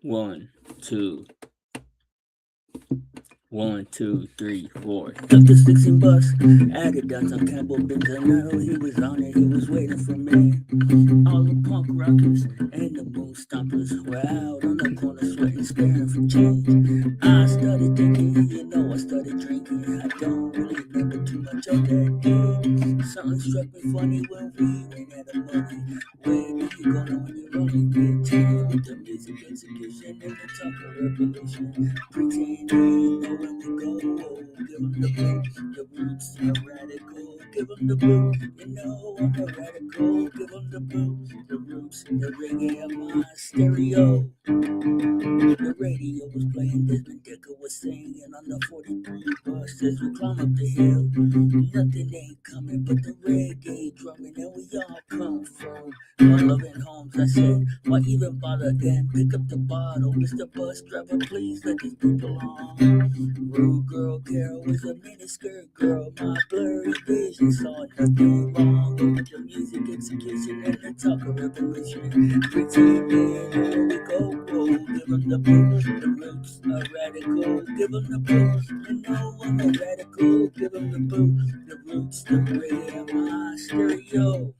One, two, 1, 2, 3, 4. Took the 16 bus, added downtown Campbell, Bentonado. He was on it, he was waiting for me. All the punk rockers and the moon stompers were out on the corner, sweating, staring for change. I started thinking, I started drinking. I don't really remember too much of that day. Something struck me funny when we ran out of money. Where do you go now when you're only 15? With the music execution and the talk of revolution. Pretending know when to go. Give 'em the book, the roots are radical. Give 'em the book, I'm a radical. Give 'em the book, the roots, the reggae of my stereo. The radio was playing, Desmond Decker was singing on the 43 bus as we climb up the hill. Nothing ain't coming but the reggae drumming, and we all come from loving homes. I said, why even bother then? Pick up the bottle, Mr. Bus Driver, please let these people on. Rude girl Carol was a miniskirt girl. My blurry vision saw nothing wrong with the music execution and the talk of revolution. Pretending here we go, give 'em the book, the roots are radical. Give 'em the book, I'm a radical. Give 'em the book, the roots, the reggae of my stereo.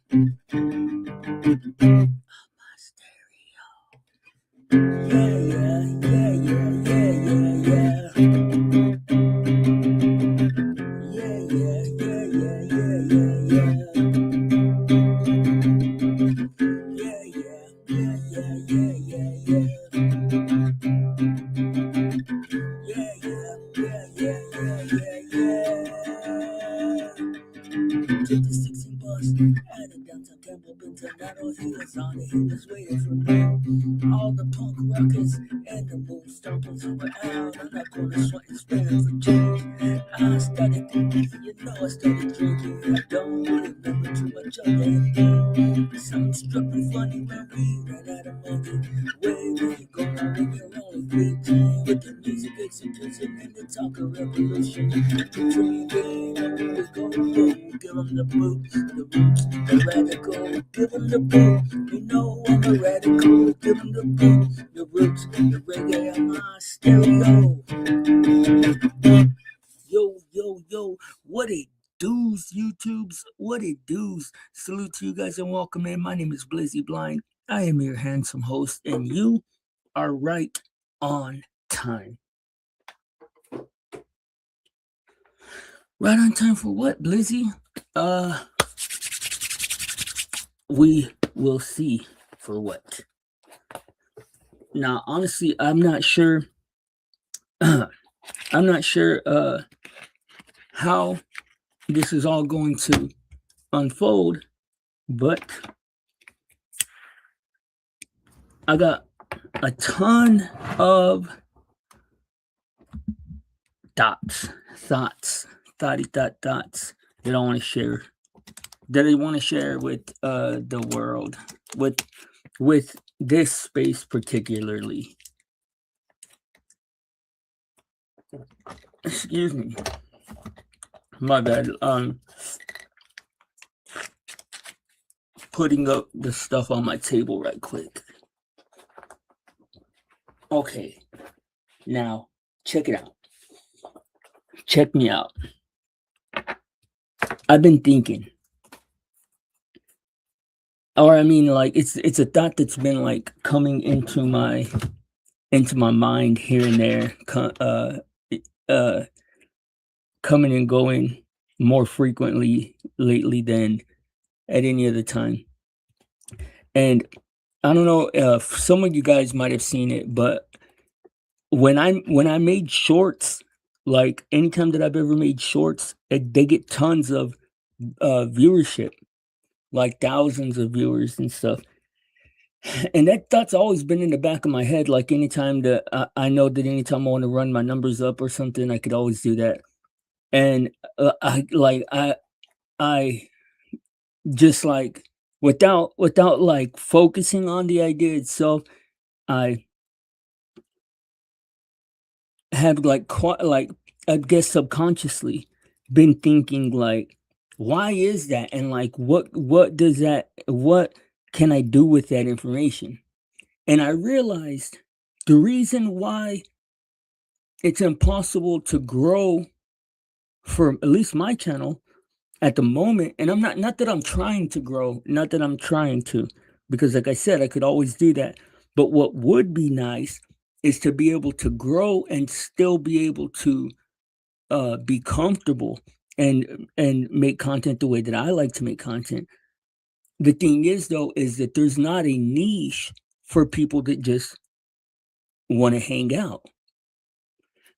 My stereo. Yeah, yeah, yeah, yeah, yeah, yeah, yeah. Yeah, yeah, yeah, yeah, yeah, yeah, yeah. Yeah, yeah, yeah, yeah, yeah, yeah, yeah. Yeah, yeah, yeah, yeah, yeah, yeah, yeah. Took the 16 bus out of downtown Campbell, Bentonado. He was on it, he was waiting for me. All the punk rockers and the moon stompers were out on the corner, sweating, spinning for change. I started thinking, I started drinking. I don't really remember too much of that day. Something struck me funny when we ran out of money. Where do you go now when you're only 15? With the music execution and the talk of revolution. Pretending we go, give 'em the boot, the roots, the radical. Give 'em the boot, I'm a radical. Give 'em the boot, the roots, the reggae of my stereo. Yo, yo, yo, what it do's, YouTubes? What it do's? Salute to you guys and welcome in. My name is Blizzy Blind. I am your handsome host, and you are right on time. Right on time for what, Blizzy? We will see for what. Now, honestly, I'm not sure. I'm not sure how this is all going to unfold, but I got a ton of thoughts that I want to share. That I want to share with the world, with this space particularly. Excuse me. My bad. Putting up the stuff on my table right quick. Okay. Now, check it out. Check me out. I've been thinking. Or I mean, like it's a thought that's been like coming into my mind here and there, coming and going more frequently lately than at any other time. And I don't know if some of you guys might have seen it, but when I made shorts, like anytime that I've ever made shorts, they get tons of viewership, like thousands of viewers and stuff. And that thought's always been in the back of my head. Like anytime that I know that anytime I want to run my numbers up or something, I could always do that. And I just like without like focusing on the idea itself, I have like I guess subconsciously been thinking like, why is that? And like what does that what can I do with that information? And I realized The reason why it's impossible to grow for at least my channel at the moment, and I'm not that I'm trying to grow, not that I'm trying to, because like I said, I could always do that. But what would be nice is to be able to grow and still be able to be comfortable and make content the way that I like to make content. The thing is though, is that there's not a niche for people that just want to hang out.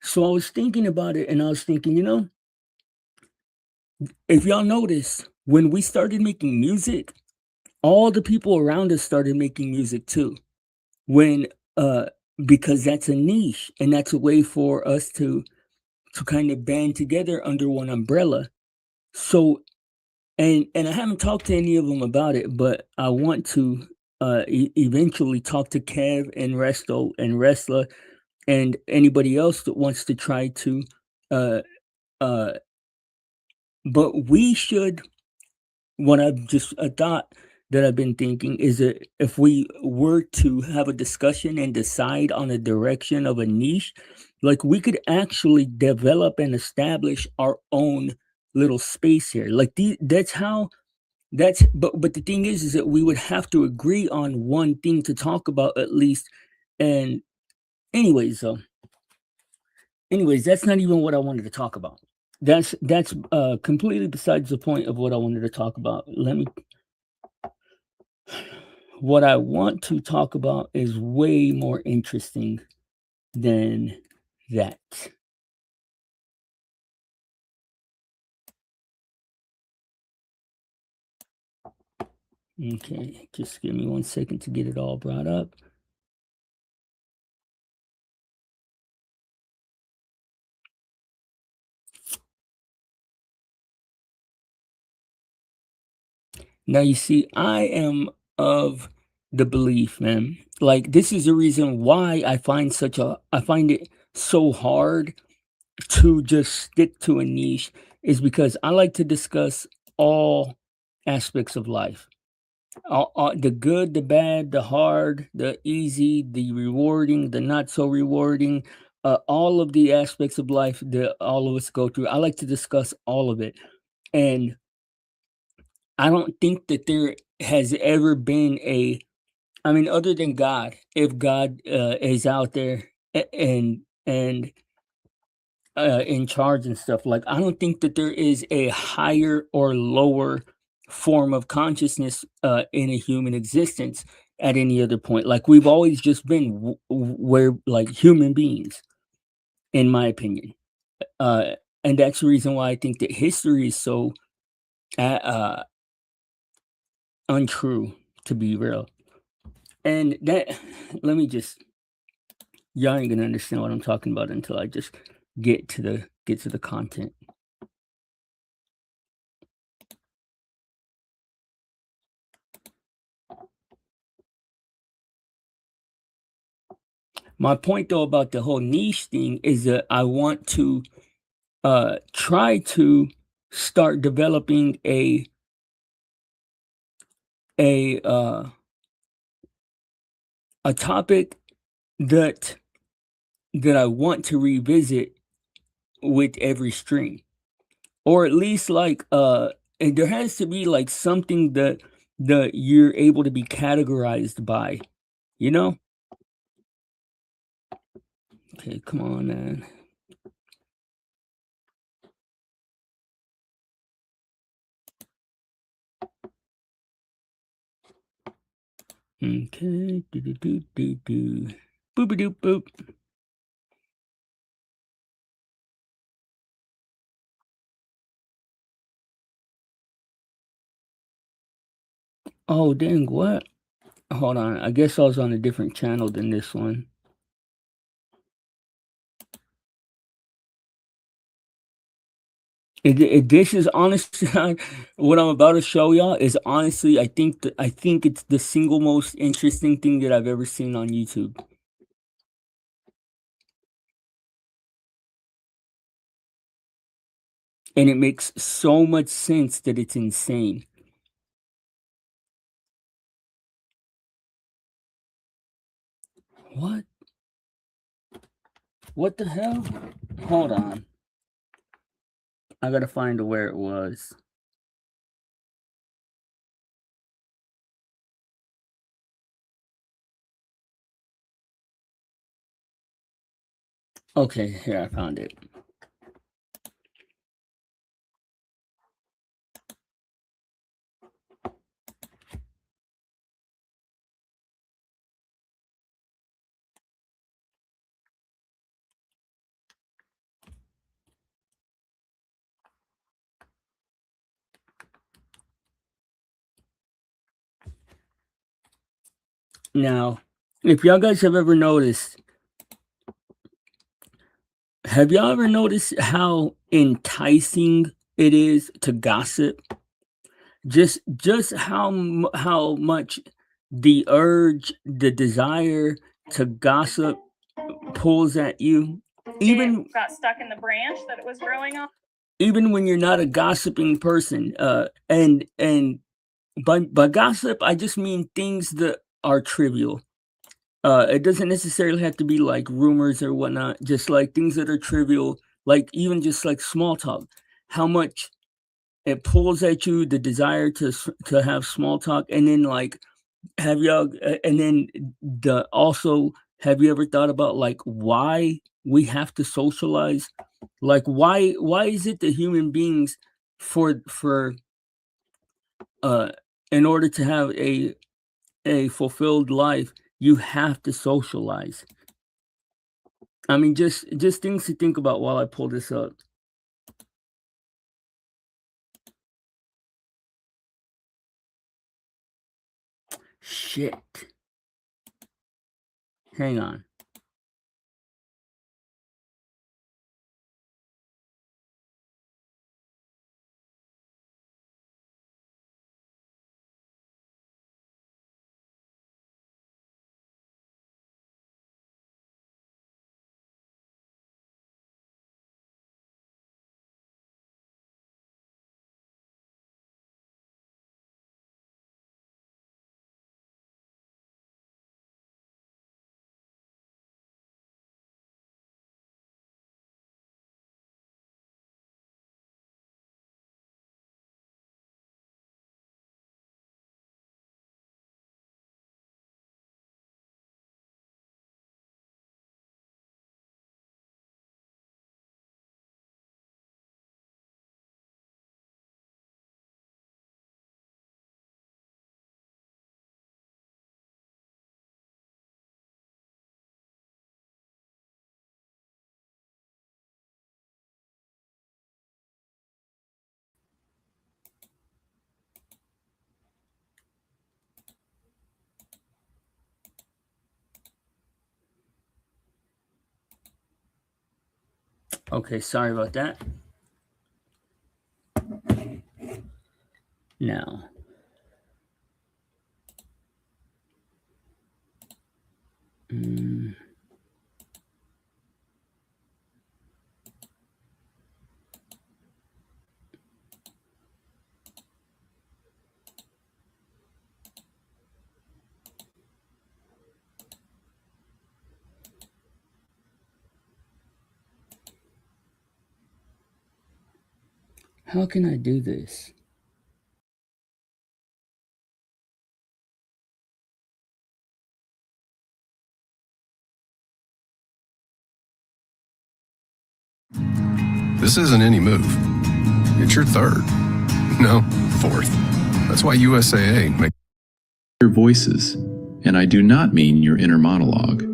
So I was thinking about it and I was thinking, if y'all notice, when we started making music, all the people around us started making music too. When because that's a niche and that's a way for us to kind of band together under one umbrella. So and I haven't talked to any of them about it, but I want to eventually talk to Kev and Resto and Wrestler and anybody else that wants to try to uh uh but we should what I've just a thought that I've been thinking is that if we were to have a discussion and decide on a direction of a niche, like we could actually develop and establish our own little space here. Like that's how that's but the thing is that we would have to agree on one thing to talk about at least. And anyways, that's not even what I wanted to talk about. That's completely besides the point of what I wanted to talk about. Let me What I want to talk about is way more interesting than that. Okay, just give me 1 second to get it all brought up. Now, you see, I am of the belief, man. Like, this is the reason why I find it so hard to just stick to a niche, is because I like to discuss all aspects of life. The good, the bad, the hard, the easy, the rewarding, the not so rewarding, all of the aspects of life that all of us go through. I like to discuss all of it. And I don't think that there has ever been I mean, other than God, if God is out there and in charge and stuff, like, I don't think that there is a higher or lower form of consciousness in a human existence at any other point. Like, we've always just been where, like, human beings, in my opinion. Uh, and that's the reason why I think that history is so untrue, to be real. And that, let me just, y'all ain't gonna understand what I'm talking about until I just get to the content. My point though about the whole niche thing is that I want to try to start developing a uh a topic that I want to revisit with every stream. Or at least like and there has to be like something that you're able to be categorized by, you know? Okay, come on, man. Okay. Do do do do do. Boop a doop boop. Oh dang, what? Hold on. I guess I was on a different channel than this one. This is honestly what I'm about to show y'all is honestly, I think it's the single most interesting thing that I've ever seen on YouTube. And it makes so much sense that it's insane. What? What the hell? Hold on. I gotta find where it was. Okay, here I found it. Now, if y'all guys have ever noticed, have y'all ever noticed how enticing it is to gossip? Just how much the urge, the desire to gossip pulls at you, even It got stuck in the branch that it was growing on. even when you're not a gossiping person. And by gossip, I just mean things that are trivial. It doesn't necessarily have to be like rumors or whatnot, just like things that are trivial, like even just like small talk. How much it pulls at you, the desire to have small talk, and then like have y'all, and then the also have you ever thought about like why we have to socialize? Like why is it that human beings for uh in order to have a fulfilled life, you have to socialize? I mean, just things to think about while I pull this up. Shit. Hang on. Okay, sorry about that. Now, mm, how can I do this? This isn't any move. It's your third. No, fourth. That's why USAA makes your voices, and I do not mean your inner monologue.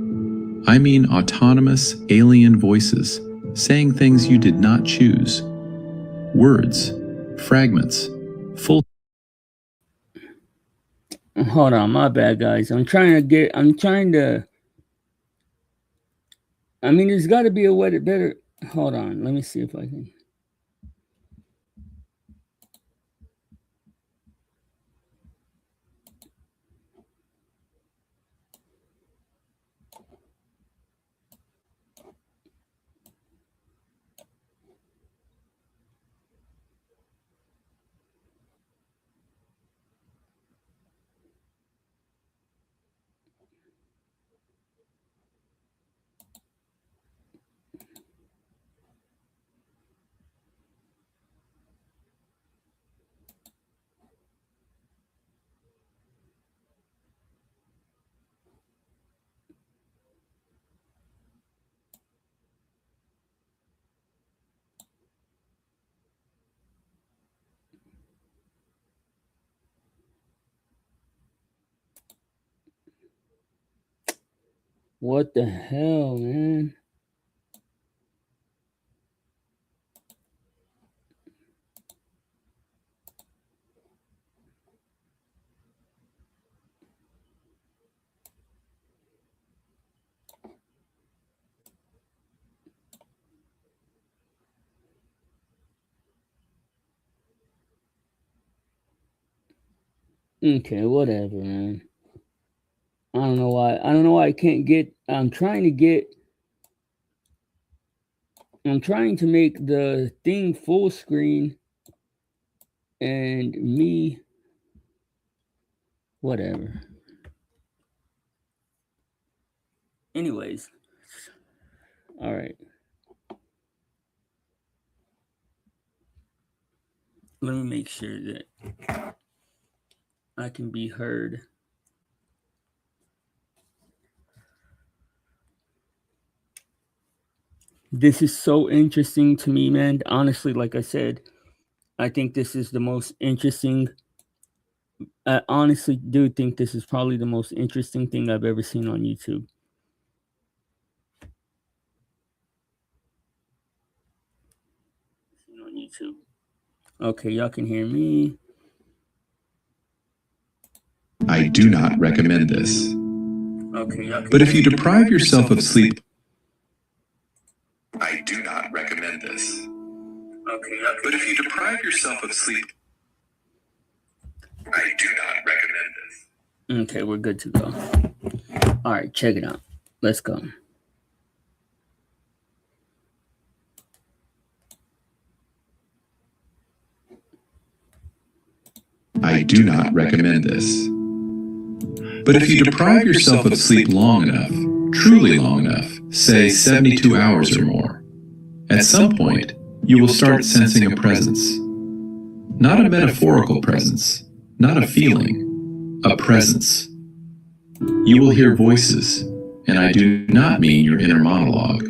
I mean autonomous, alien voices, saying things you did not choose. Words, fragments, full. Hold on, my bad, guys. I'm trying to. I mean, there's got to be a way to better. Hold on, let me see if I can. What the hell, man? Okay, whatever, man. I don't know why. I don't know why I can't get. I'm trying to make the thing full screen and me. Whatever. Anyways. All right. Let me make sure that I can be heard. This is so interesting to me, man. Honestly, like I said, I think this is the most interesting. I honestly do think this is probably the most interesting thing I've ever seen on YouTube. On YouTube. Okay, y'all can hear me. I do not recommend this. Okay, y'all can But if you deprive yourself of sleep, I do not recommend this. Okay, y'all can But if you deprive yourself of sleep, I do not recommend this. Okay, we're good to go. All right, check it out. Let's go. I do not recommend this. But if you deprive yourself of sleep long enough, truly long enough, say 72 hours or more, at some point, you will start sensing a presence. Not a metaphorical presence, not a feeling, a presence. You will hear voices, and I do not mean your inner monologue.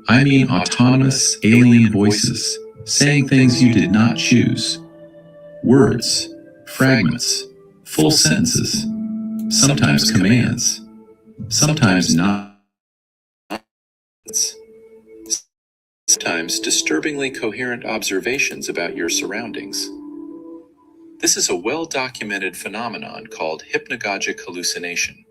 I mean autonomous, alien voices, saying things you did not choose. Words, fragments, full sentences, sometimes commands, sometimes not, sometimes disturbingly coherent observations about your surroundings. This is a well-documented phenomenon called hypnagogic hallucination.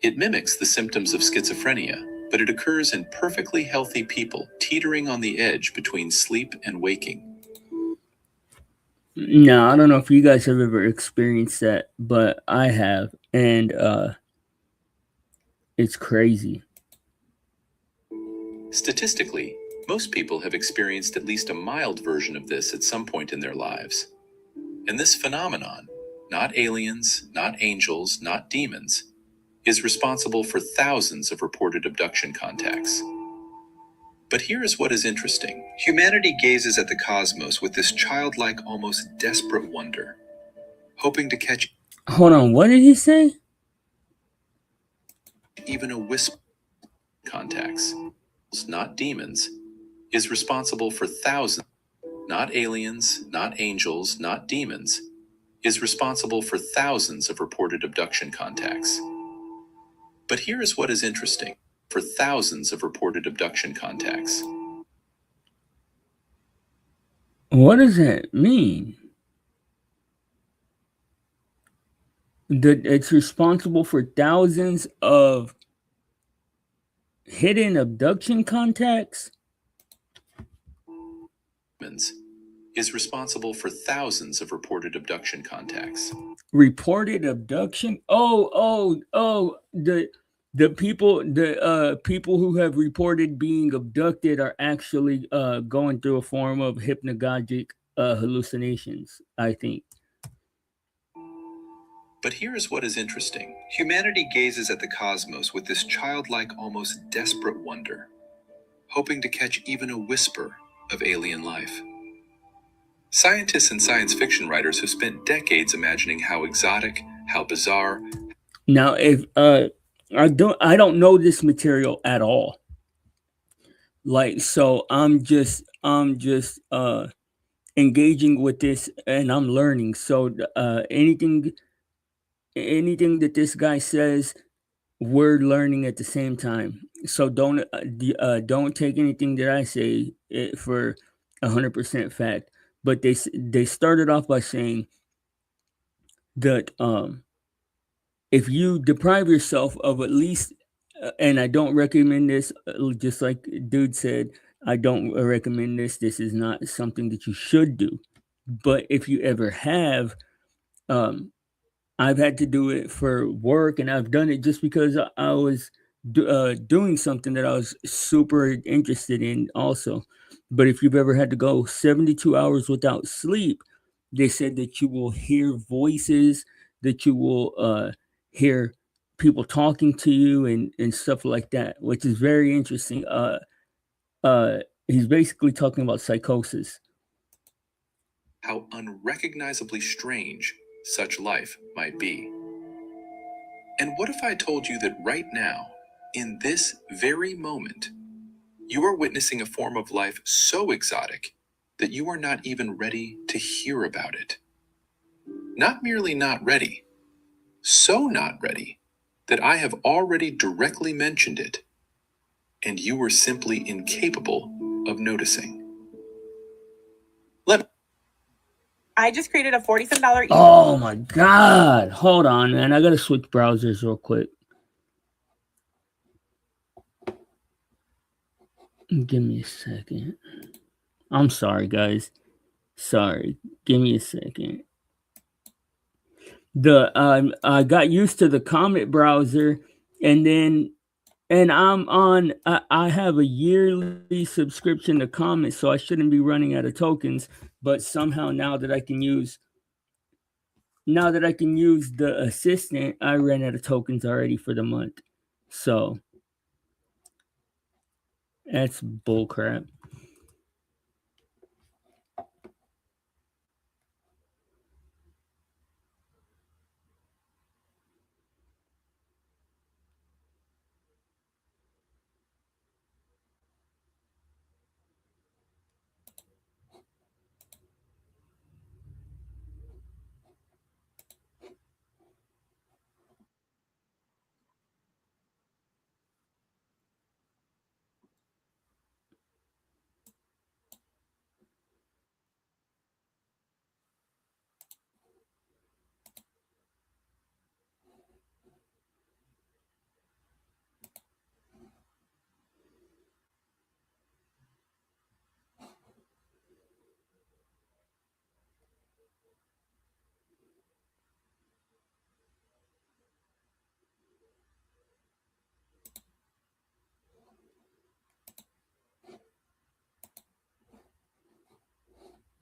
It mimics the symptoms of schizophrenia, but it occurs in perfectly healthy people teetering on the edge between sleep and waking. No, I don't know if you guys have ever experienced that, but I have, and it's crazy. Statistically, most people have experienced at least a mild version of this at some point in their lives. And this phenomenon, not aliens, not angels, not demons, is responsible for thousands of reported abduction contacts. But here is what is interesting. Humanity gazes at the cosmos with this childlike, almost desperate wonder, hoping to catch Hold on, what did he say? even a whisper. Contacts, not demons, is responsible for thousands, not aliens, not angels, not demons, is responsible for thousands of reported abduction contacts. But here is what is interesting. For thousands of reported abduction contacts. What does that mean? That it's responsible for thousands of hidden abduction contacts? Is responsible for thousands of reported abduction contacts. Reported abduction? The people who have reported being abducted are actually going through a form of hypnagogic hallucinations, I think. But here is what is interesting. Humanity gazes at the cosmos with this childlike, almost desperate wonder, hoping to catch even a whisper of alien life. Scientists and science fiction writers have spent decades imagining how exotic, how bizarre. Now, if I don't know this material at all. Like, so I'm just engaging with this and I'm learning. So anything that this guy says we're learning at the same time. So don't take anything that I say for 100% fact. But they started off by saying that if you deprive yourself of at least, and I don't recommend this, just like dude said, I don't recommend this. This is not something that you should do. But if you ever have, um, I've had to do it for work, and I've done it just because I was doing something that I was super interested in, also. But if you've ever had to go 72 hours without sleep, they said that you will hear voices, that you will hear people talking to you, and stuff like that, which is very interesting. Uh, he's basically talking about psychosis. How unrecognizably strange such life might be. And what if I told you that right now, in this very moment, you are witnessing a form of life so exotic that you are not even ready to hear about it? Not merely not ready, so not ready that I have already directly mentioned it, and you were simply incapable of noticing. I just created a $47 Oh my God. Hold on, man. I got to switch browsers real quick. Give me a second. I'm sorry, guys. Sorry. Give me a second. I got used to the Comet browser, and I'm on. I have a yearly subscription to Comet, so I shouldn't be running out of tokens. But somehow now that I can use the assistant, I ran out of tokens already for the month. So that's bullcrap.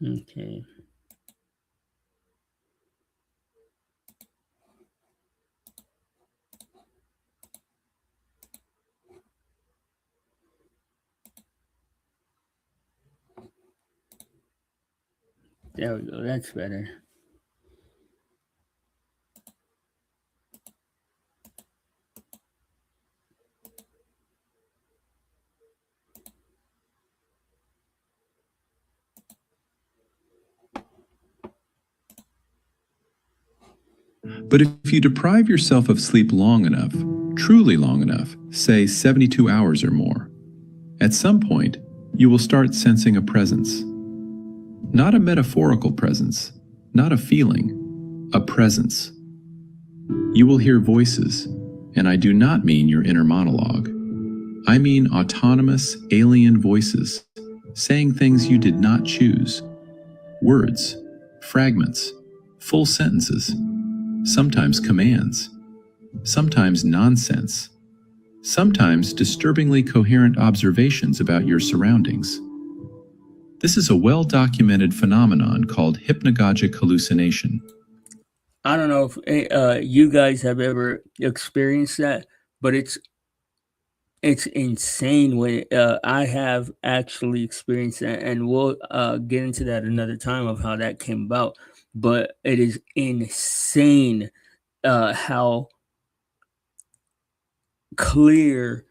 Okay. There we go. That's better. But if you deprive yourself of sleep long enough, truly long enough, say 72 hours or more, at some point, you will start sensing a presence. Not a metaphorical presence, not a feeling, a presence. You will hear voices, and I do not mean your inner monologue. I mean autonomous, alien voices, saying things you did not choose. Words, fragments, full sentences, sometimes commands, sometimes nonsense, sometimes disturbingly coherent observations about your surroundings. This is a well-documented phenomenon called hypnagogic hallucination. I don't know if you guys have ever experienced that, but it's insane when I have actually experienced that, and we'll get into that another time of how that came about. But it is insane how clear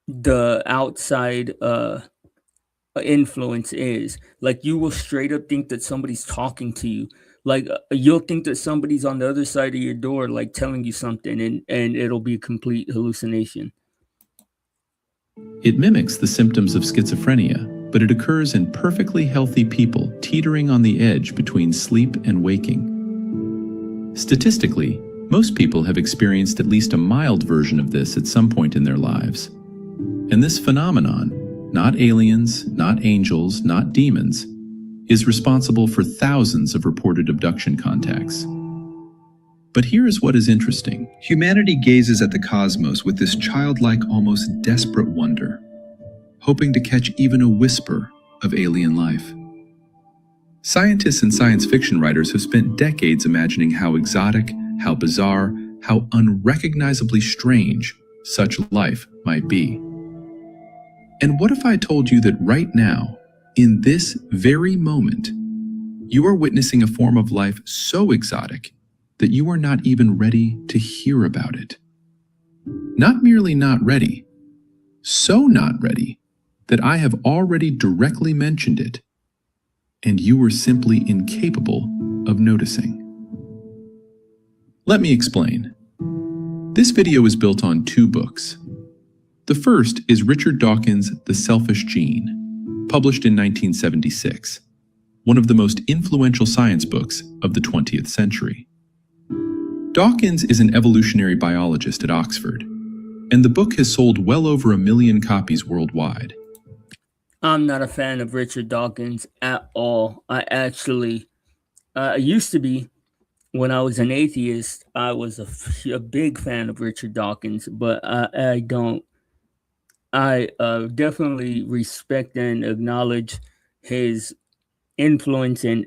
the outside influence is. Like, you will straight up think that somebody's talking to you, Like you'll think that somebody's on the other side of your door, like telling you something, and it'll be a complete hallucination. It mimics the symptoms of schizophrenia, but it occurs in perfectly healthy people teetering on the edge between sleep and waking. Statistically, most people have experienced at least a mild version of this at some point in their lives. And this phenomenon, not aliens, not angels, not demons, is responsible for thousands of reported abduction contacts. But here is what is interesting. Humanity gazes at the cosmos with this childlike, almost desperate wonder, hoping to catch even a whisper of alien life. Scientists and science fiction writers have spent decades imagining how exotic, how bizarre, how unrecognizably strange such life might be. And what if I told you that right now, in this very moment, you are witnessing a form of life so exotic that you are not even ready to hear about it? Not merely not ready, so not ready that I have already directly mentioned it, and you were simply incapable of noticing. Let me explain. This video is built on 2 books. The first is Richard Dawkins' The Selfish Gene, published in 1976, one of the most influential science books of the 20th century. Dawkins is an evolutionary biologist at Oxford, and the book has sold well over 1 million copies worldwide. I'm not a fan of Richard Dawkins at all. I actually used to be. When I was an atheist, I was a big fan of Richard Dawkins, but I don't. I definitely respect and acknowledge his influence and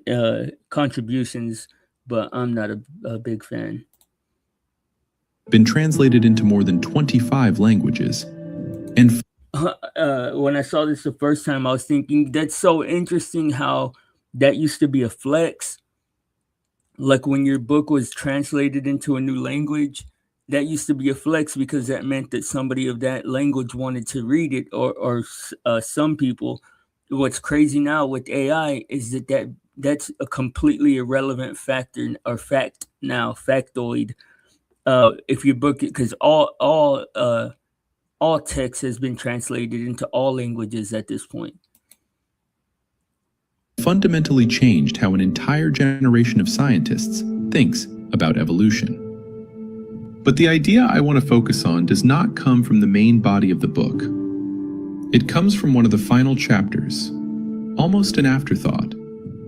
contributions, but I'm not a big fan. Been translated into more than 25 languages. And when I saw this the first time, I was thinking, that's so interesting how that used to be a flex. Like when your book was translated into a new language, that used to be a flex because that meant that somebody of that language wanted to read it, or some people. What's crazy now with AI is that's a completely irrelevant factor or fact now, factoid. If your book, because all text has been translated into all languages at this point. Fundamentally changed how an entire generation of scientists thinks about evolution. But the idea I want to focus on does not come from the main body of the book. It comes from one of the final chapters, almost an afterthought,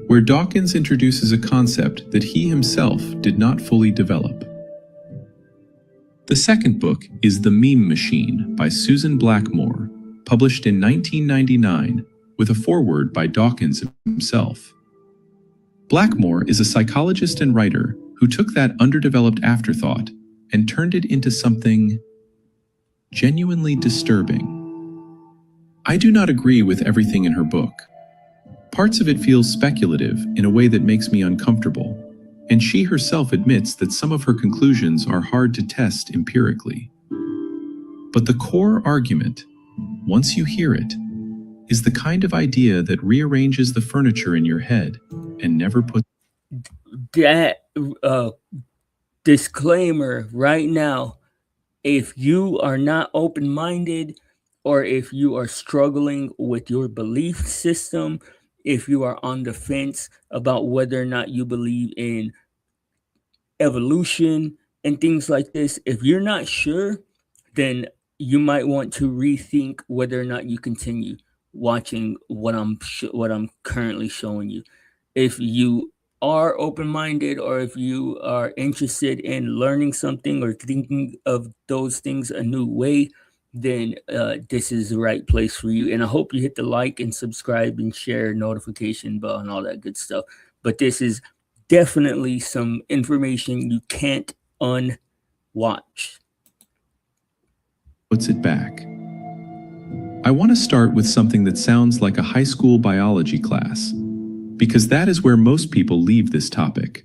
where Dawkins introduces a concept that he himself did not fully develop. The second book is The Meme Machine by Susan Blackmore, published in 1999 with a foreword by Dawkins himself. Blackmore is a psychologist and writer who took that underdeveloped afterthought and turned it into something genuinely disturbing. I do not agree with everything in her book. Parts of it feel speculative in a way that makes me uncomfortable, and she herself admits that some of her conclusions are hard to test empirically. But the core argument, once you hear it, is the kind of idea that rearranges the furniture in your head and never puts that disclaimer right now. If you are not open-minded, or if you are struggling with your belief system, if you are on the fence about whether or not you believe in evolution and things like this, if you're not sure, then you might want to rethink whether or not you continue watching what I'm currently showing you. If you are open-minded, or if you are interested in learning something or thinking of those things a new way, then this is the right place for you. And I hope you hit the like and subscribe and share, notification bell and all that good stuff. But this is definitely some information you can't unwatch. Puts it back. I want to start with something that sounds like a high school biology class, because that is where most people leave this topic,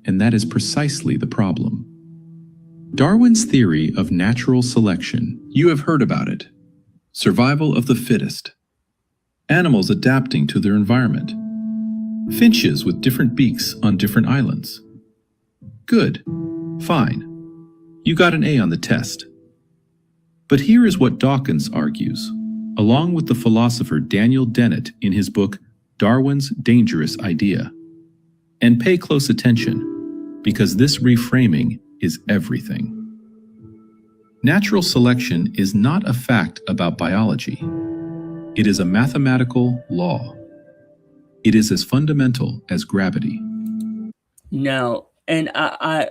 and that is precisely the problem. Darwin's theory of natural selection. You have heard about it. Survival of the fittest. Animals adapting to their environment. Finches with different beaks on different islands. Good. Fine. You got an A on the test. But here is what Dawkins argues, along with the philosopher Daniel Dennett in his book Darwin's Dangerous Idea. And pay close attention, because this reframing is everything. Natural selection is not a fact about biology. It is a mathematical law. It is as fundamental as gravity. Now, and I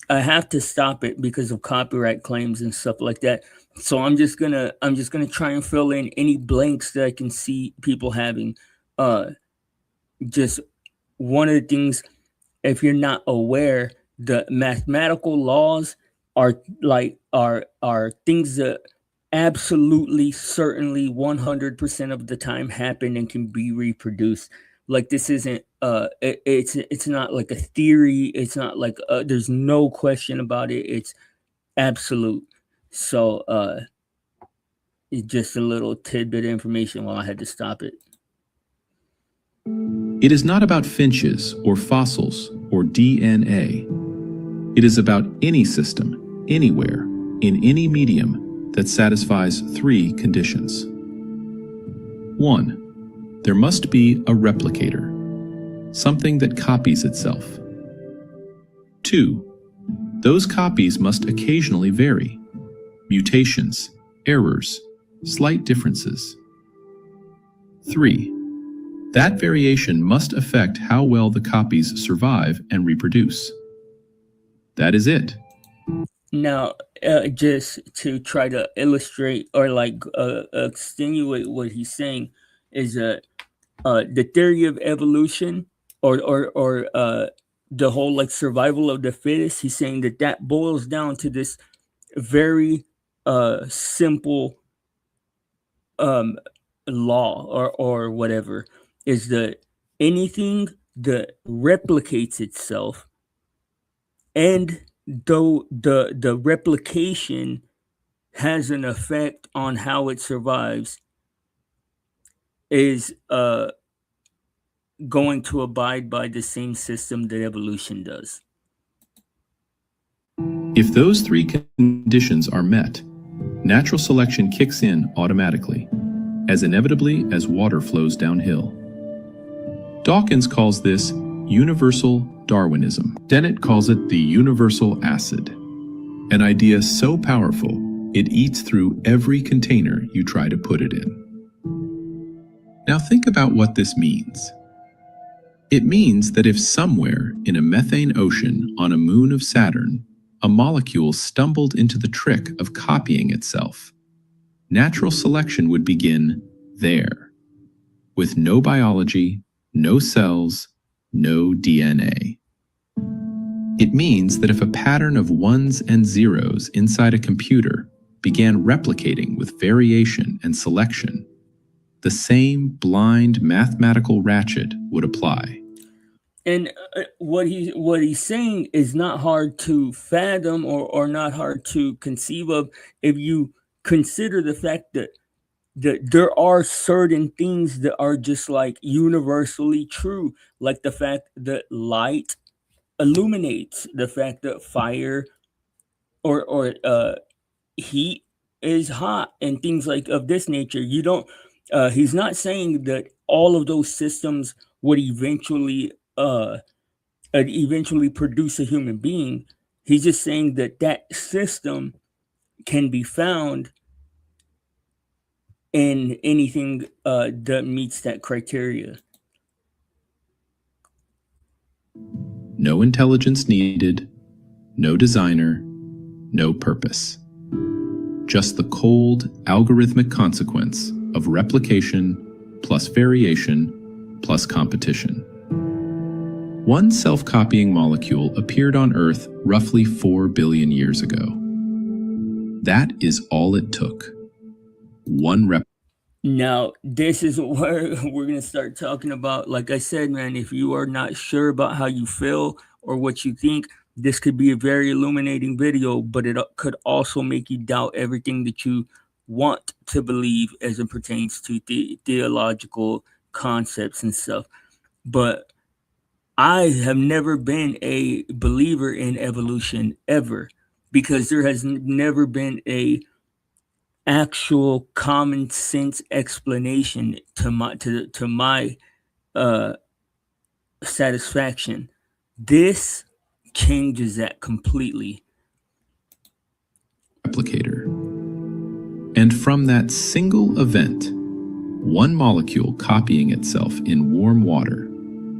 have to stop it because of copyright claims and stuff like that. So I'm just gonna try and fill in any blanks that I can see people having. Just one of the things, if you're not aware, the mathematical laws are things that absolutely, certainly, 100% of the time happen and can be reproduced. Like this isn't it's not like a theory. It's not like there's no question about it. It's absolute. So it's just a little tidbit of information while I had to stop it. It is not about finches or fossils or DNA. It is about any system, anywhere, in any medium that satisfies three conditions. 1. There must be a replicator, something that copies itself. 2. Those copies must occasionally vary. Mutations, errors, slight differences. 3. That variation must affect how well the copies survive and reproduce. That is it. Now, just to try to illustrate or extenuate what he's saying is that the theory of evolution or the whole like survival of the fittest, he's saying that boils down to this very simple law or whatever, is that anything that replicates itself, and though the replication has an effect on how it survives, is going to abide by the same system that evolution does. If those three conditions are met, natural selection kicks in automatically, as inevitably as water flows downhill. Dawkins calls this universal Darwinism. Dennett calls it the universal acid, an idea so powerful it eats through every container you try to put it in. Now think about what this means. It means that if somewhere in a methane ocean on a moon of Saturn, a molecule stumbled into the trick of copying itself, natural selection would begin there, with no biology, no cells, no DNA. It means that if a pattern of ones and zeros inside a computer began replicating with variation and selection, the same blind mathematical ratchet would apply. And what he's saying is not hard to fathom or not hard to conceive of if you consider the fact that there are certain things that are just like universally true, like the fact that light illuminates, the fact that fire or heat is hot, and things like of this nature. You don't. He's not saying that all of those systems would eventually produce a human being. He's just saying that system can be found in anything that meets that criteria. No intelligence needed, no designer, no purpose. Just the cold, algorithmic consequence of replication plus variation plus competition. One self-copying molecule appeared on Earth roughly 4 billion years ago. That is all it took. One rep. Now, this is where we're going to start talking about, like I said, man, if you are not sure about how you feel or what you think, this could be a very illuminating video, but it could also make you doubt everything that you want to believe as it pertains to theological concepts and stuff. but I have never been a believer in evolution ever, because there has never been a actual common sense explanation to my uh satisfaction. This changes that completely. Replicator. And from that single event, one molecule copying itself in warm water,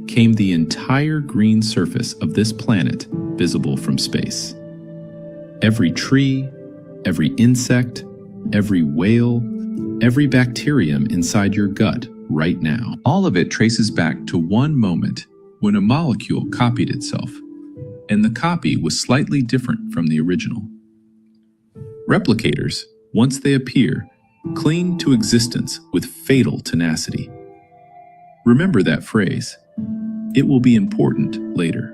came the entire green surface of this planet visible from space. Every tree, every insect, every whale, every bacterium inside your gut right now. All of it traces back to one moment when a molecule copied itself, and the copy was slightly different from the original. Replicators, once they appear, cling to existence with fatal tenacity. Remember that phrase. It will be important later.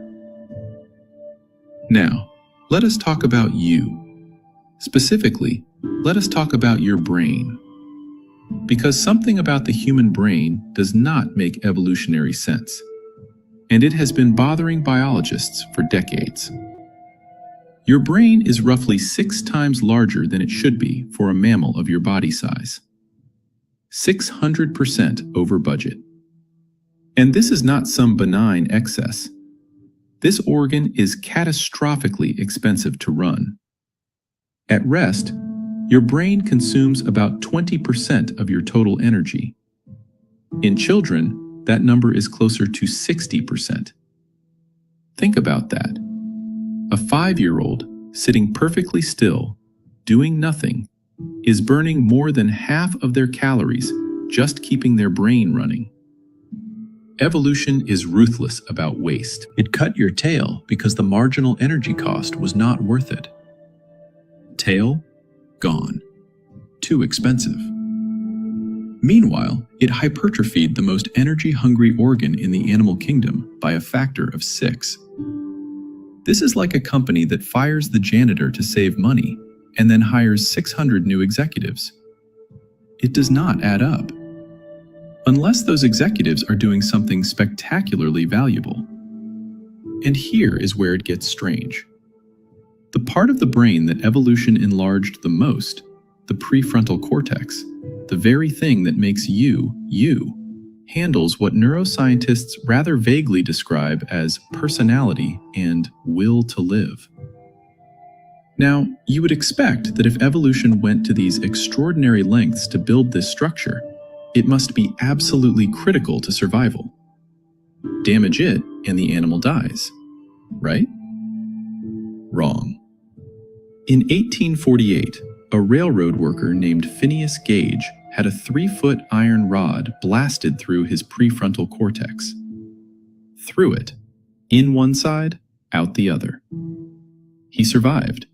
Now, let us talk about you. Specifically, let us talk about your brain. Because something about the human brain does not make evolutionary sense, and it has been bothering biologists for decades. Your brain is roughly 6 times larger than it should be for a mammal of your body size. 600% over budget. And this is not some benign excess. This organ is catastrophically expensive to run. At rest, your brain consumes about 20% of your total energy. In children, that number is closer to 60%. Think about that. A 5-year-old sitting perfectly still, doing nothing, is burning more than half of their calories just keeping their brain running. Evolution is ruthless about waste. It cut your tail because the marginal energy cost was not worth it. Tail, gone. Too expensive. Meanwhile, it hypertrophied the most energy-hungry organ in the animal kingdom by a factor of 6. This is like a company that fires the janitor to save money and then hires 600 new executives. It does not add up. Unless those executives are doing something spectacularly valuable. And here is where it gets strange. The part of the brain that evolution enlarged the most, the prefrontal cortex, the very thing that makes you, handles what neuroscientists rather vaguely describe as personality and will to live. Now, you would expect that if evolution went to these extraordinary lengths to build this structure, it must be absolutely critical to survival. Damage it, and the animal dies. Right? Wrong. In 1848, a railroad worker named Phineas Gage had a 3-foot iron rod blasted through his prefrontal cortex. Through it, in one side, out the other. He survived.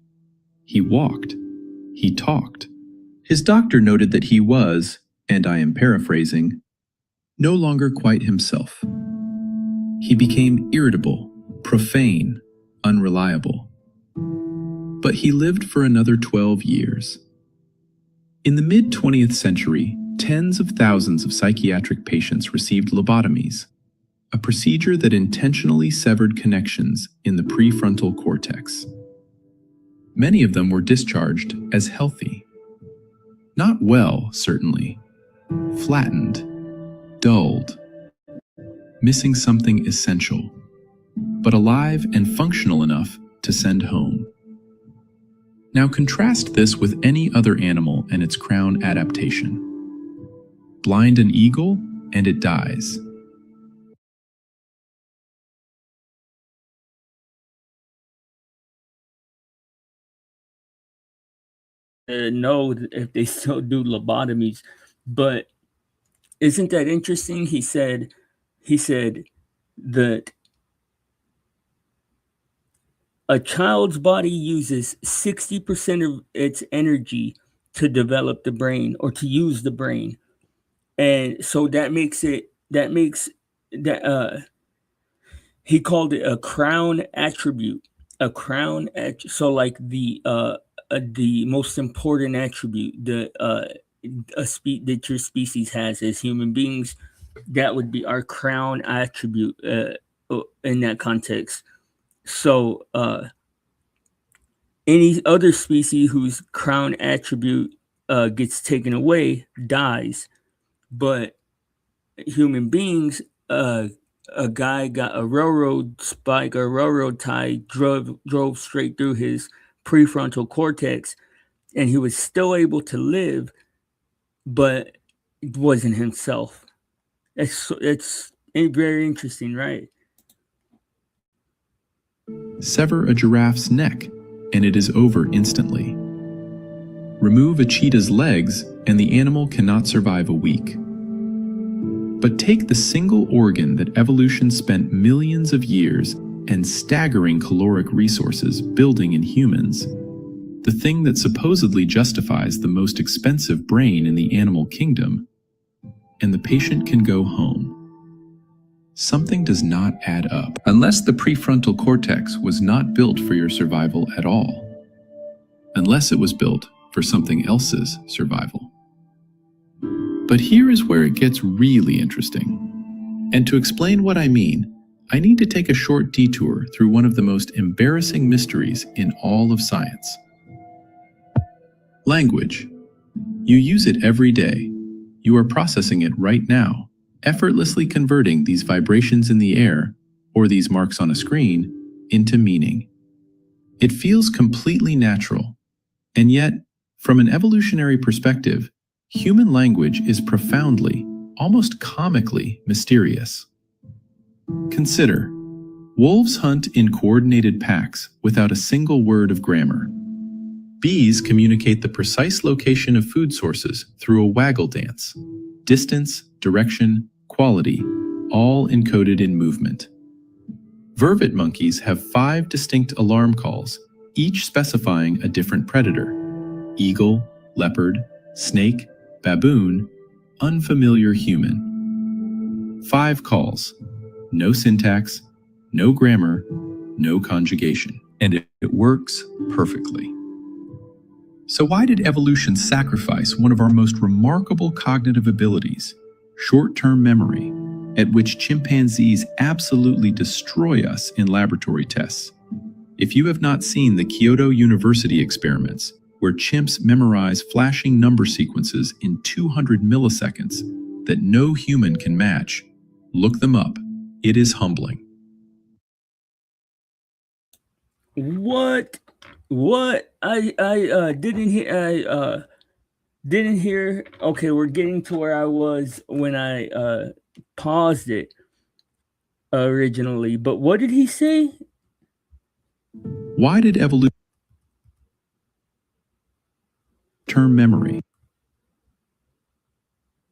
He walked. He talked. His doctor noted that he was, and I am paraphrasing, no longer quite himself. He became irritable, profane, unreliable. But he lived for another 12 years. In the mid-20th century, tens of thousands of psychiatric patients received lobotomies, a procedure that intentionally severed connections in the prefrontal cortex. Many of them were discharged as healthy. Not well, certainly. Flattened, dulled, missing something essential, but alive and functional enough to send home. Now contrast this with any other animal and its crown adaptation. Blind an eagle, and it dies. Know if they still do lobotomies, but isn't that interesting? He said that a child's body uses 60% of its energy to develop the brain or to use the brain. And so that makes he called it a crown attribute. So like the most important attribute that your species has as human beings That would be our crown attribute in that context. So any other species whose crown attribute gets taken away dies. But human beings, a guy got a railroad spike or railroad tie, drove straight through his prefrontal cortex, and he was still able to live, but it wasn't himself. It's very interesting, right? Sever a giraffe's neck, and it is over instantly. Remove a cheetah's legs, and the animal cannot survive a week. But take the single organ that evolution spent millions of years and staggering caloric resources building in humans, the thing that supposedly justifies the most expensive brain in the animal kingdom, and the patient can go home. Something does not add up, unless the prefrontal cortex was not built for your survival at all, unless it was built for something else's survival. But here is where it gets really interesting. And to explain what I mean, I need to take a short detour through one of the most embarrassing mysteries in all of science. Language. You use it every day. You are processing it right now, effortlessly converting these vibrations in the air, or these marks on a screen, into meaning. It feels completely natural. And yet, from an evolutionary perspective, human language is profoundly, almost comically, mysterious. Consider, wolves hunt in coordinated packs without a single word of grammar. Bees communicate the precise location of food sources through a waggle dance. Distance, direction, quality, all encoded in movement. Vervet monkeys have 5 distinct alarm calls, each specifying a different predator: eagle, leopard, snake, baboon, unfamiliar human. 5 calls, no syntax, no grammar, no conjugation, and it works perfectly. So why did evolution sacrifice one of our most remarkable cognitive abilities, short-term memory, at which chimpanzees absolutely destroy us in laboratory tests? If you have not seen the Kyoto University experiments, where chimps memorize flashing number sequences in 200 milliseconds that no human can match, look them up. It is humbling. What? I didn't hear. Okay, we're getting to where I was when I paused it originally. But what did he say? Why did evolution term memory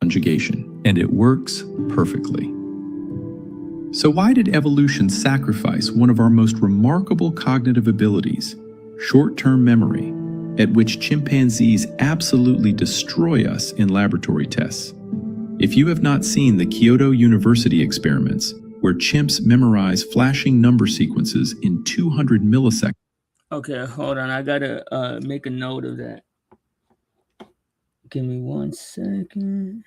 conjugation, and it works perfectly. So why did evolution sacrifice one of our most remarkable cognitive abilities, short-term memory, at which chimpanzees absolutely destroy us in laboratory tests? If you have not seen the Kyoto University experiments, where chimps memorize flashing number sequences in 200 milliseconds. Okay, hold on. I gotta make a note of that. Give me 1 second.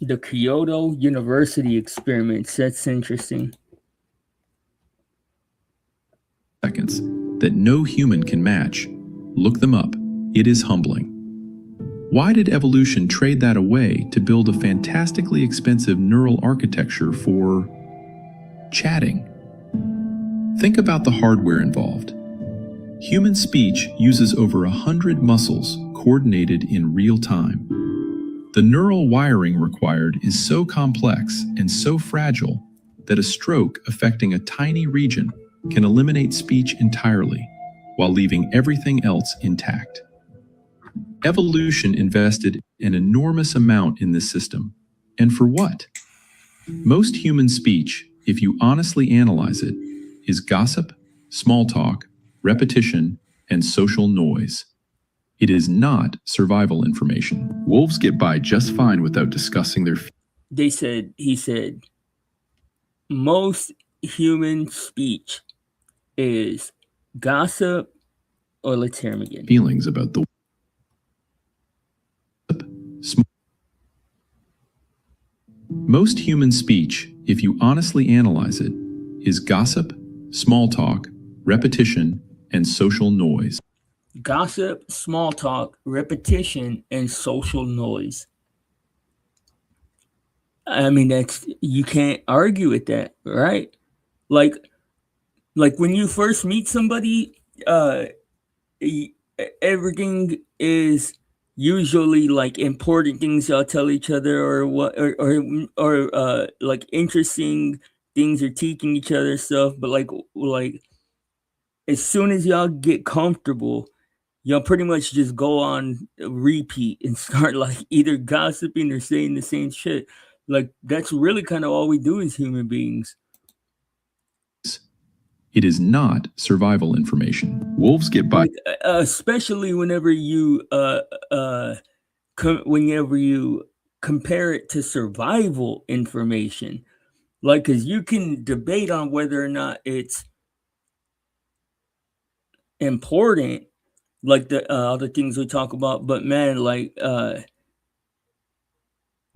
The Kyoto University experiments. That's interesting. Seconds that no human can match. Look them up. It is humbling. Why did evolution trade that away to build a fantastically expensive neural architecture for chatting? Think about the hardware involved. Human speech uses over 100 muscles coordinated in real time. The neural wiring required is so complex and so fragile that a stroke affecting a tiny region can eliminate speech entirely while leaving everything else intact. Evolution invested an enormous amount in this system. And for what? Most human speech, if you honestly analyze it, is gossip, small talk, repetition, and social noise. It is not survival information. Wolves get by just fine without discussing their he said, most human speech is gossip, or let's hear him again. Feelings about the most human speech, if you honestly analyze it, is gossip, small talk, repetition, and social noise. Gossip, small talk, repetition, and social noise. I mean, you can't argue with that, right? Like when you first meet somebody, everything is usually like important things y'all tell each other, or what, or like interesting things you're teaching each other stuff. But like as soon as y'all get comfortable, y'all pretty much just go on repeat and start like either gossiping or saying the same shit. Like that's really kind of all we do as human beings. It is not survival information. Wolves get by. Especially whenever you compare it to survival information, like, because you can debate on whether or not it's important, like the other things we talk about, but man, like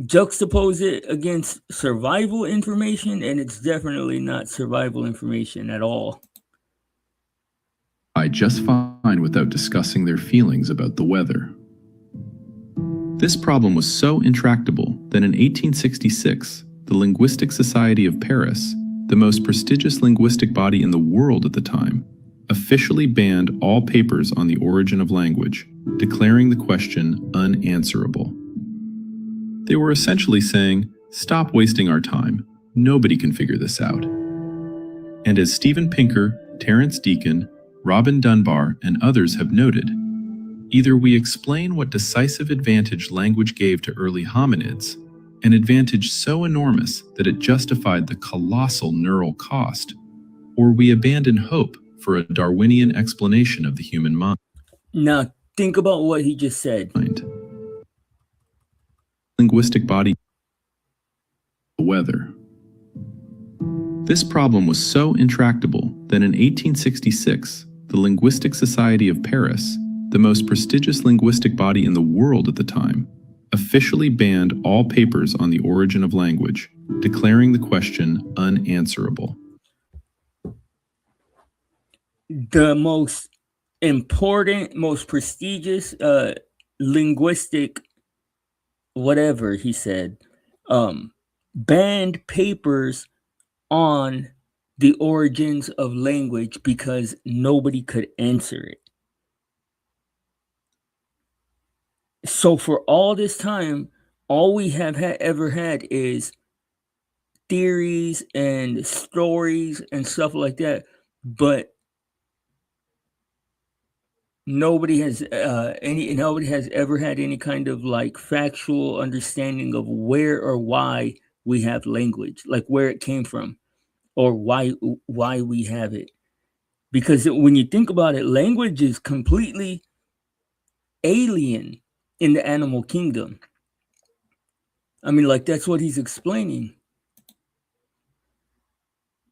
juxtapose it against survival information, and it's definitely not survival information at all. I just fine without discussing their feelings about the weather. This problem was so intractable that in 1866, the Linguistic Society of Paris, the most prestigious linguistic body in the world at the time, officially banned all papers on the origin of language, declaring the question unanswerable. They were essentially saying, stop wasting our time. Nobody can figure this out. And as Steven Pinker, Terence Deacon, Robin Dunbar, and others have noted, either we explain what decisive advantage language gave to early hominids, an advantage so enormous that it justified the colossal neural cost, or we abandon hope for a Darwinian explanation of the human mind. Now, think about what he just said. Linguistic body, the weather. This problem was so intractable that in 1866, the Linguistic Society of Paris, the most prestigious linguistic body in the world at the time, officially banned all papers on the origin of language, declaring the question unanswerable. The most important, most prestigious linguistic whatever he said, banned papers on the origins of language because nobody could answer it. So for all this time, all we have ever had is theories and stories and stuff like that, but nobody has ever had any kind of like factual understanding of where or why we have language, like where it came from or why we have it. Because when you think about it, language is completely alien in the animal kingdom. I mean, like, that's what he's explaining.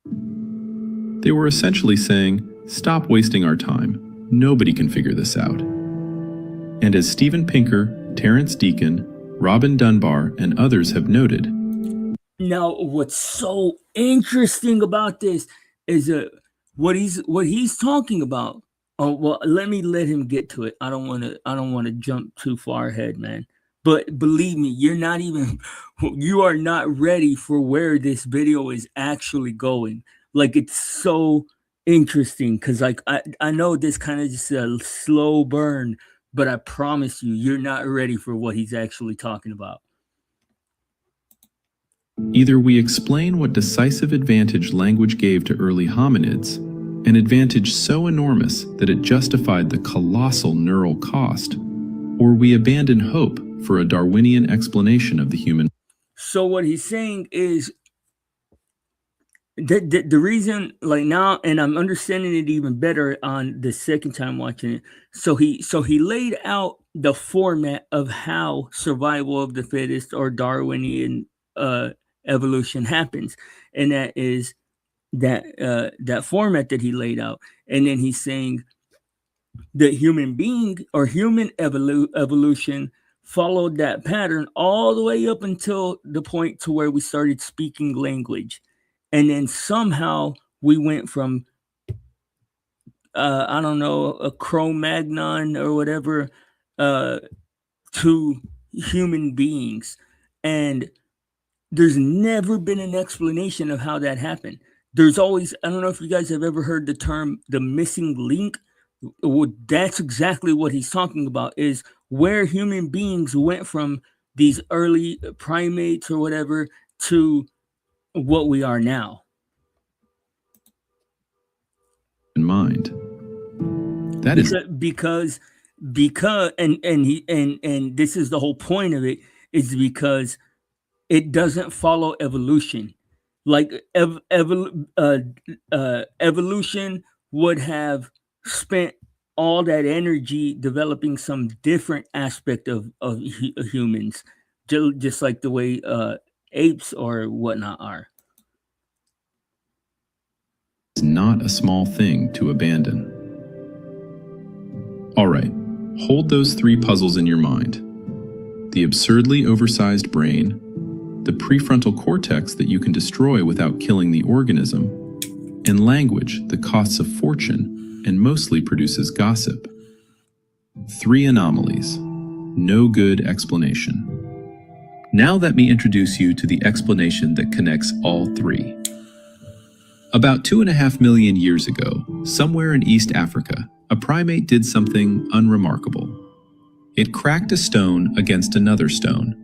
They were essentially saying, stop wasting our time. Nobody can figure this out. And as Steven Pinker, Terence Deacon, Robin Dunbar, and others have noted. Now, what's so interesting about this is what he's talking about. Oh, well, let him get to it. I don't want to jump too far ahead, man. But believe me, you are not ready for where this video is actually going. Like, it's so interesting because, like, I know this kind of just a slow burn, but I promise you're not ready for what he's actually talking about. Either we explain what decisive advantage language gave to early hominids, an advantage so enormous that it justified the colossal neural cost, or we abandon hope for a Darwinian explanation of the human. So what he's saying is the reason, like, now, and I'm understanding it even better on the second time watching it. So he laid out the format of how survival of the fittest or Darwinian evolution happens, and that is that format that he laid out. And then he's saying that human being or human evolution followed that pattern all the way up until the point to where we started speaking language, and then somehow we went from I don't know, a Cro-Magnon or whatever to human beings. And there's never been an explanation of how that happened. There's always, I don't know if you guys have ever heard the term the missing link. Well, that's exactly what he's talking about, is where human beings went from these early primates or whatever to what we are now. In mind. That is because and this is the whole point of it, is because it doesn't follow evolution. Like evolution would have spent all that energy developing some different aspect of humans, just like the way apes or whatnot are. It's not a small thing to abandon. All right, hold those three puzzles in your mind. The absurdly oversized brain, the prefrontal cortex that you can destroy without killing the organism, and language that costs a fortune and mostly produces gossip. Three anomalies. No good explanation. Now let me introduce you to the explanation that connects all three. About 2.5 million years ago, somewhere in East Africa, a primate did something unremarkable. It cracked a stone against another stone,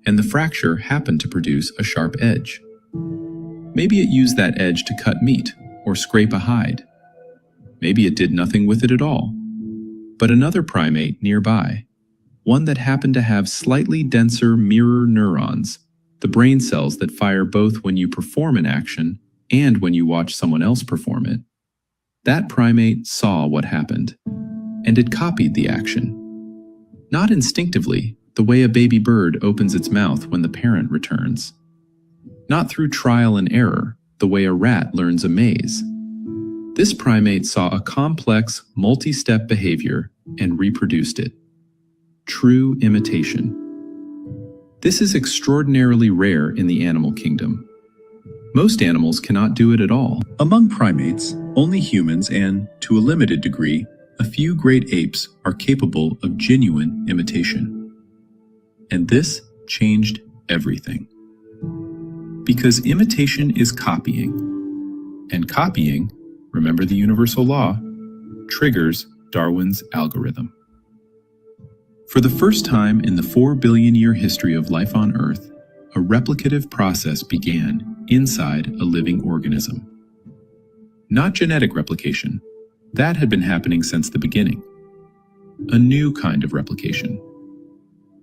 and the fracture happened to produce a sharp edge. Maybe it used that edge to cut meat or scrape a hide. Maybe it did nothing with it at all. But another primate nearby, one that happened to have slightly denser mirror neurons, the brain cells that fire both when you perform an action and when you watch someone else perform it, that primate saw what happened, and it copied the action. Not instinctively, the way a baby bird opens its mouth when the parent returns. Not through trial and error, the way a rat learns a maze. This primate saw a complex, multi-step behavior and reproduced it. True imitation. This is extraordinarily rare in the animal kingdom. Most animals cannot do it at all. Among primates, only humans and, to a limited degree, a few great apes are capable of genuine imitation. And this changed everything. Because imitation is copying. And copying, remember the universal law, triggers Darwin's algorithm. For the first time in the 4 billion year history of life on Earth, a replicative process began inside a living organism. Not genetic replication. That had been happening since the beginning. A new kind of replication.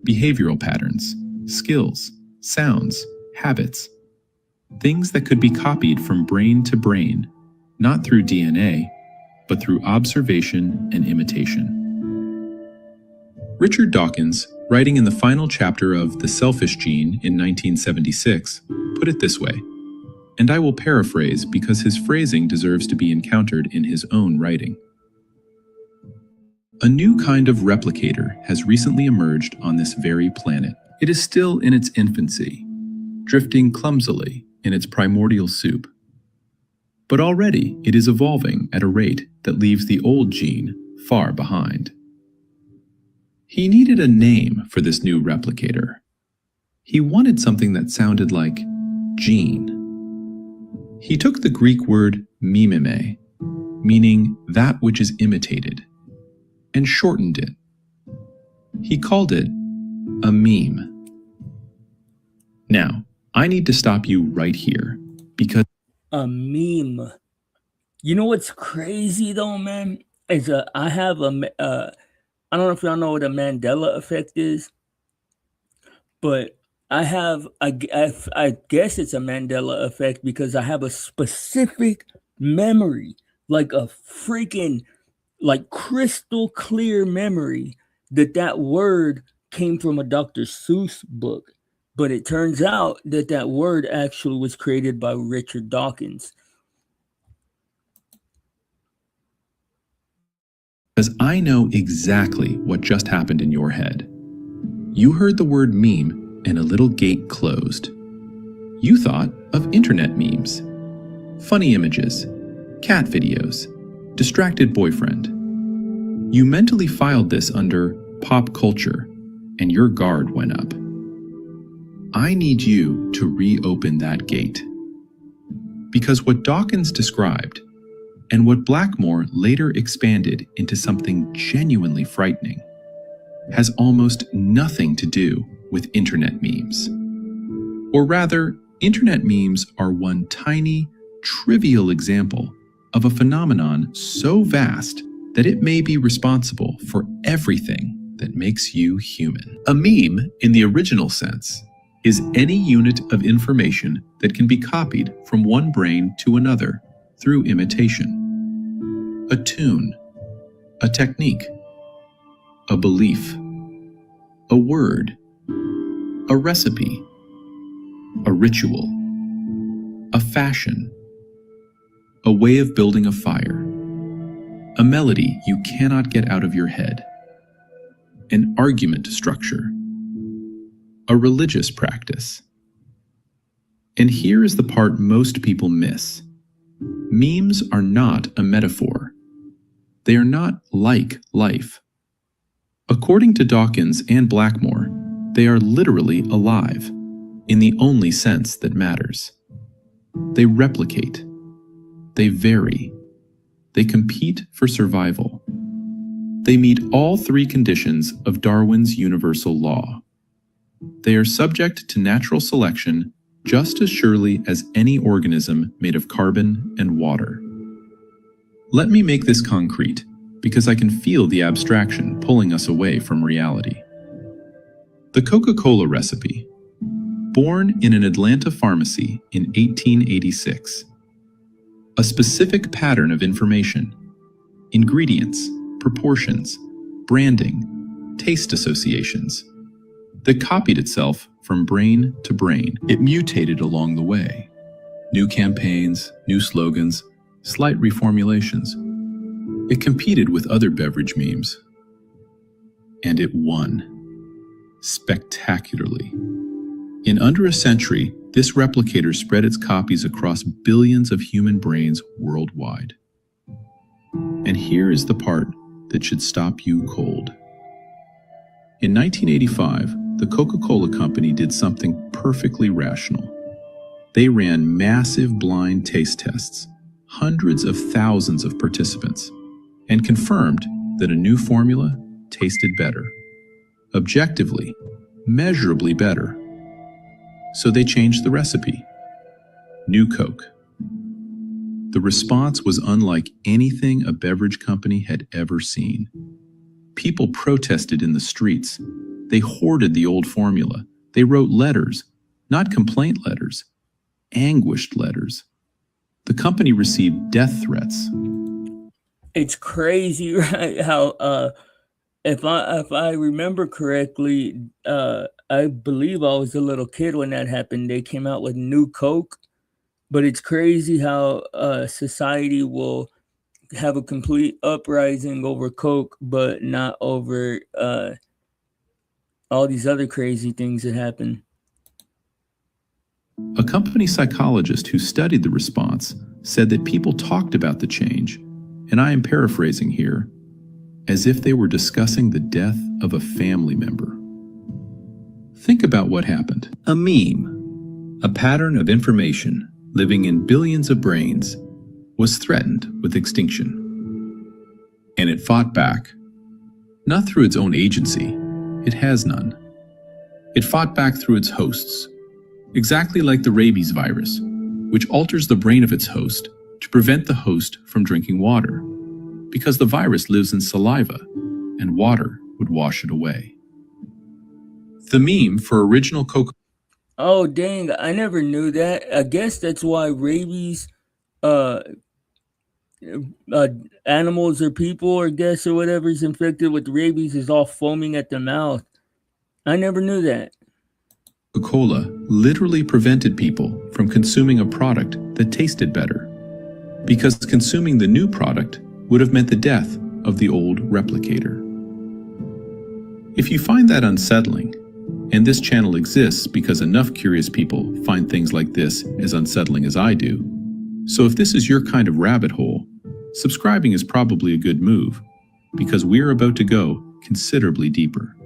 Behavioral patterns, skills, sounds, habits. Things that could be copied from brain to brain, not through DNA, but through observation and imitation. Richard Dawkins, writing in the final chapter of The Selfish Gene in 1976, put it this way, and I will paraphrase because his phrasing deserves to be encountered in his own writing. A new kind of replicator has recently emerged on this very planet. It is still in its infancy, drifting clumsily in its primordial soup. But already it is evolving at a rate that leaves the old gene far behind. He needed a name for this new replicator. He wanted something that sounded like gene. He took the Greek word mimeme, meaning that which is imitated, and shortened it. He called it a meme. Now, I need to stop you right here, because A meme. You know what's crazy though, man? Is I have I don't know if y'all know what a Mandela effect is, but I guess it's a Mandela effect because I have a specific memory, like a freaking, like crystal clear memory that word came from a Dr. Seuss book. But it turns out that that word actually was created by Richard Dawkins. Because I know exactly what just happened in your head. You heard the word meme and a little gate closed. You thought of internet memes, funny images, cat videos, distracted boyfriend. You mentally filed this under pop culture, and your guard went up. I need you to reopen that gate. Because what Dawkins described, and what Blackmore later expanded into something genuinely frightening, has almost nothing to do with internet memes. Or rather, internet memes are one tiny, trivial example of a phenomenon so vast that it may be responsible for everything that makes you human. A meme, in the original sense, is any unit of information that can be copied from one brain to another through imitation. A tune, a technique, a belief, a word, a recipe, a ritual, a fashion, a way of building a fire, a melody you cannot get out of your head, an argument structure, a religious practice. And here is the part most people miss. Memes are not a metaphor. They are not like life. According to Dawkins and Blackmore, they are literally alive, in the only sense that matters. They replicate. They vary. They compete for survival. They meet all three conditions of Darwin's universal law. They are subject to natural selection just as surely as any organism made of carbon and water. Let me make this concrete, because I can feel the abstraction pulling us away from reality. The Coca-Cola recipe. Born in an Atlanta pharmacy in 1886. A specific pattern of information, ingredients, proportions, branding, taste associations, that copied itself from brain to brain. It mutated along the way. New campaigns, new slogans, slight reformulations. It competed with other beverage memes. And it won. Spectacularly. In under a century, this replicator spread its copies across billions of human brains worldwide. And here is the part that should stop you cold. In 1985, the Coca-Cola Company did something perfectly rational. They ran massive blind taste tests, hundreds of thousands of participants, and confirmed that a new formula tasted better. Objectively, measurably better. So they changed the recipe. New Coke. The response was unlike anything a beverage company had ever seen. People protested in the streets. They hoarded the old formula. They wrote letters, not complaint letters, anguished letters. The company received death threats. It's crazy, right? How if I remember correctly, I believe I was a little kid when that happened. They came out with New Coke, but it's crazy how society will have a complete uprising over Coke, but not over all these other crazy things that happen. A company psychologist who studied the response said that people talked about the change, and I am paraphrasing here, as if they were discussing the death of a family member. Think about what happened. A meme, a pattern of information living in billions of brains, was threatened with extinction. And it fought back. Not through its own agency. It has none. It fought back through its hosts, exactly like the rabies virus, which alters the brain of its host to prevent the host from drinking water, because the virus lives in saliva, and water would wash it away. The meme for original Coca. Oh, dang, I never knew that. I guess that's why rabies, animals or people, or guess, or whatever is infected with rabies is all foaming at the mouth. I never knew that. Coca-Cola literally prevented people from consuming a product that tasted better, because consuming the new product would have meant the death of the old replicator. If you find that unsettling, and this channel exists because enough curious people find things like this as unsettling as I do, so if this is your kind of rabbit hole, subscribing is probably a good move, because we're about to go considerably deeper.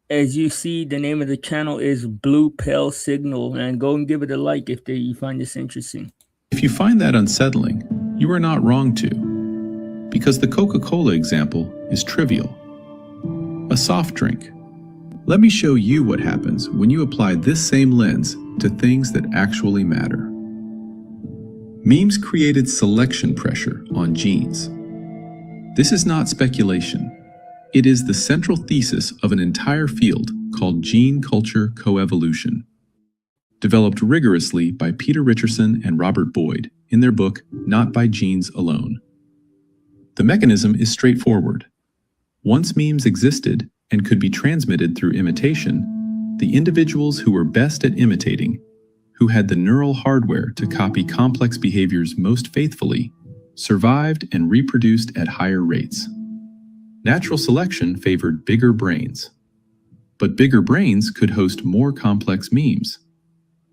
As you see, the name of the channel is Blue Pill Signal, and go and give it a like if you find this interesting. If you find that unsettling, you are not wrong to, because the Coca-Cola example is trivial. A soft drink. Let me show you what happens when you apply this same lens to things that actually matter. Memes created selection pressure on genes. This is not speculation. It is the central thesis of an entire field called gene culture coevolution, developed rigorously by Peter Richardson and Robert Boyd in their book, Not by Genes Alone. The mechanism is straightforward. Once memes existed and could be transmitted through imitation, the individuals who were best at imitating, who had the neural hardware to copy complex behaviors most faithfully, survived and reproduced at higher rates. Natural selection favored bigger brains. But bigger brains could host more complex memes.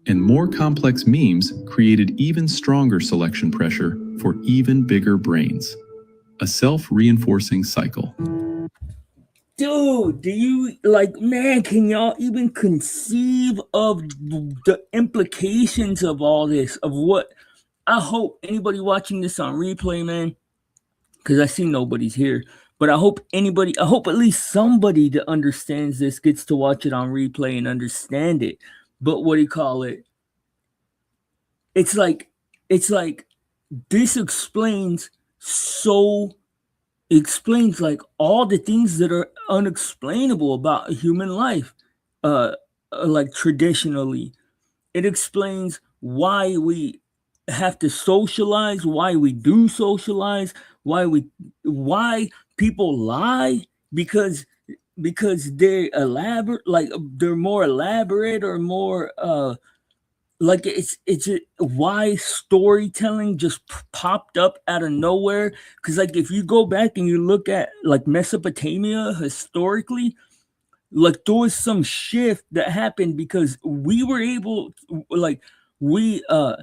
And more complex memes created even stronger selection pressure for even bigger brains. A self-reinforcing cycle. Dude, do you, man, can y'all even conceive of the implications of all this? Of what, I hope anybody watching this on replay, man, because I see nobody's here, but I hope at least somebody that understands this gets to watch it on replay and understand it. But what do you call it? It's like this explains like all the things that are unexplainable about human life. Like traditionally, it explains why we have to socialize, why we do socialize, why people lie, because they're elaborate, like they're more elaborate or more like it's why storytelling just popped up out of nowhere. Because like if you go back and you look at like Mesopotamia historically, like there was some shift that happened because we were able, like or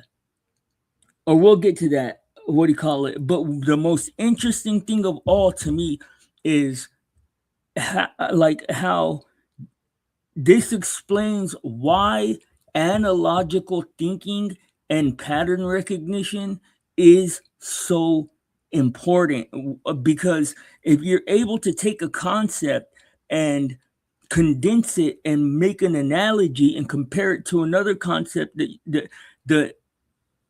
we'll get to that, what do you call it? But the most interesting thing of all to me is how this explains why analogical thinking and pattern recognition is so important. Because if you're able to take a concept and condense it and make an analogy and compare it to another concept that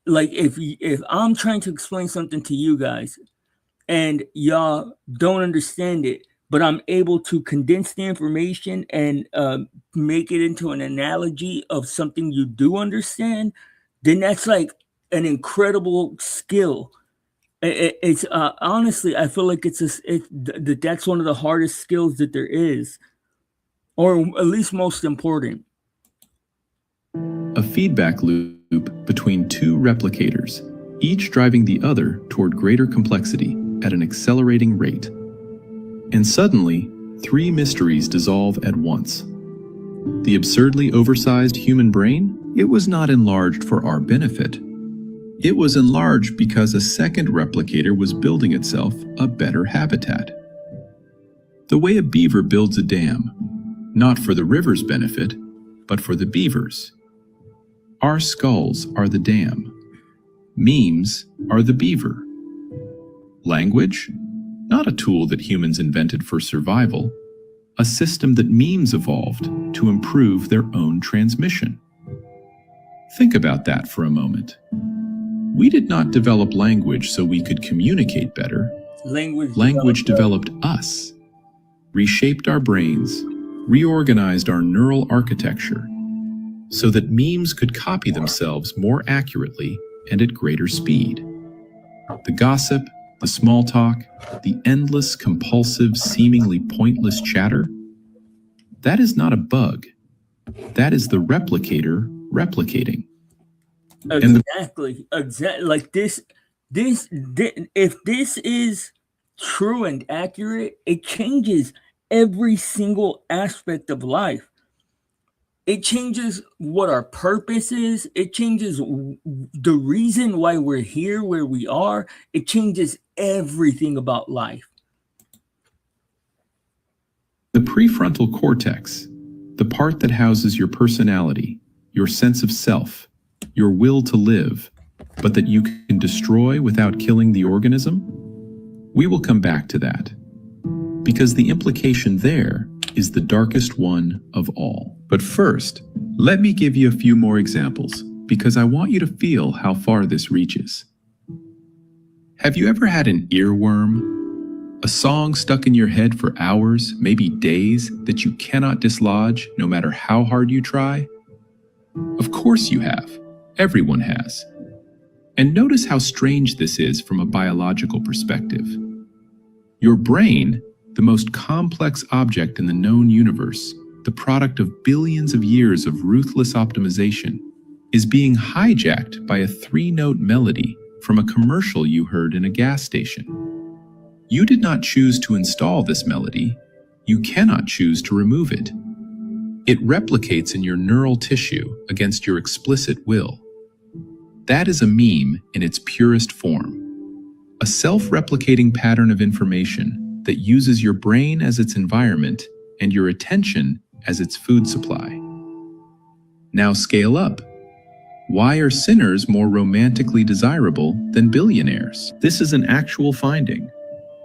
like if I'm trying to explain something to you guys and y'all don't understand it, but I'm able to condense the information and make it into an analogy of something you do understand, then that's like an incredible skill. It's honestly, I feel like that's one of the hardest skills that there is, or at least most important. A feedback loop between two replicators, each driving the other toward greater complexity at an accelerating rate. And suddenly, three mysteries dissolve at once. The absurdly oversized human brain, it was not enlarged for our benefit. It was enlarged because a second replicator was building itself a better habitat. The way a beaver builds a dam, not for the river's benefit, but for the beavers. Our skulls are the dam. Memes are the beaver. Language? Not a tool that humans invented for survival, a system that memes evolved to improve their own transmission. Think about that for a moment. We did not develop language so we could communicate better. Language developed us, reshaped our brains, reorganized our neural architecture, so that memes could copy themselves more accurately and at greater speed. The gossip, the small talk, the endless, compulsive, seemingly pointless chatter, that is not a bug. That is the replicator replicating. And the Exactly. Like this, if this is true and accurate, it changes every single aspect of life. It changes what our purpose is. It changes the reason why we're here, where we are. It changes everything about life. The prefrontal cortex, the part that houses your personality, your sense of self, your will to live, but that you can destroy without killing the organism? We will come back to that, because the implication there is the darkest one of all. But first, let me give you a few more examples, because I want you to feel how far this reaches. Have you ever had an earworm? A song stuck in your head for hours, maybe days, that you cannot dislodge no matter how hard you try? Of course you have. Everyone has. And notice how strange this is from a biological perspective. Your brain, the most complex object in the known universe, the product of billions of years of ruthless optimization, is being hijacked by a 3-note melody from a commercial you heard in a gas station. You did not choose to install this melody. You cannot choose to remove it. It replicates in your neural tissue against your explicit will. That is a meme in its purest form. A self-replicating pattern of information that uses your brain as its environment and your attention as its food supply. Now scale up. Why are sinners more romantically desirable than billionaires? This is an actual finding.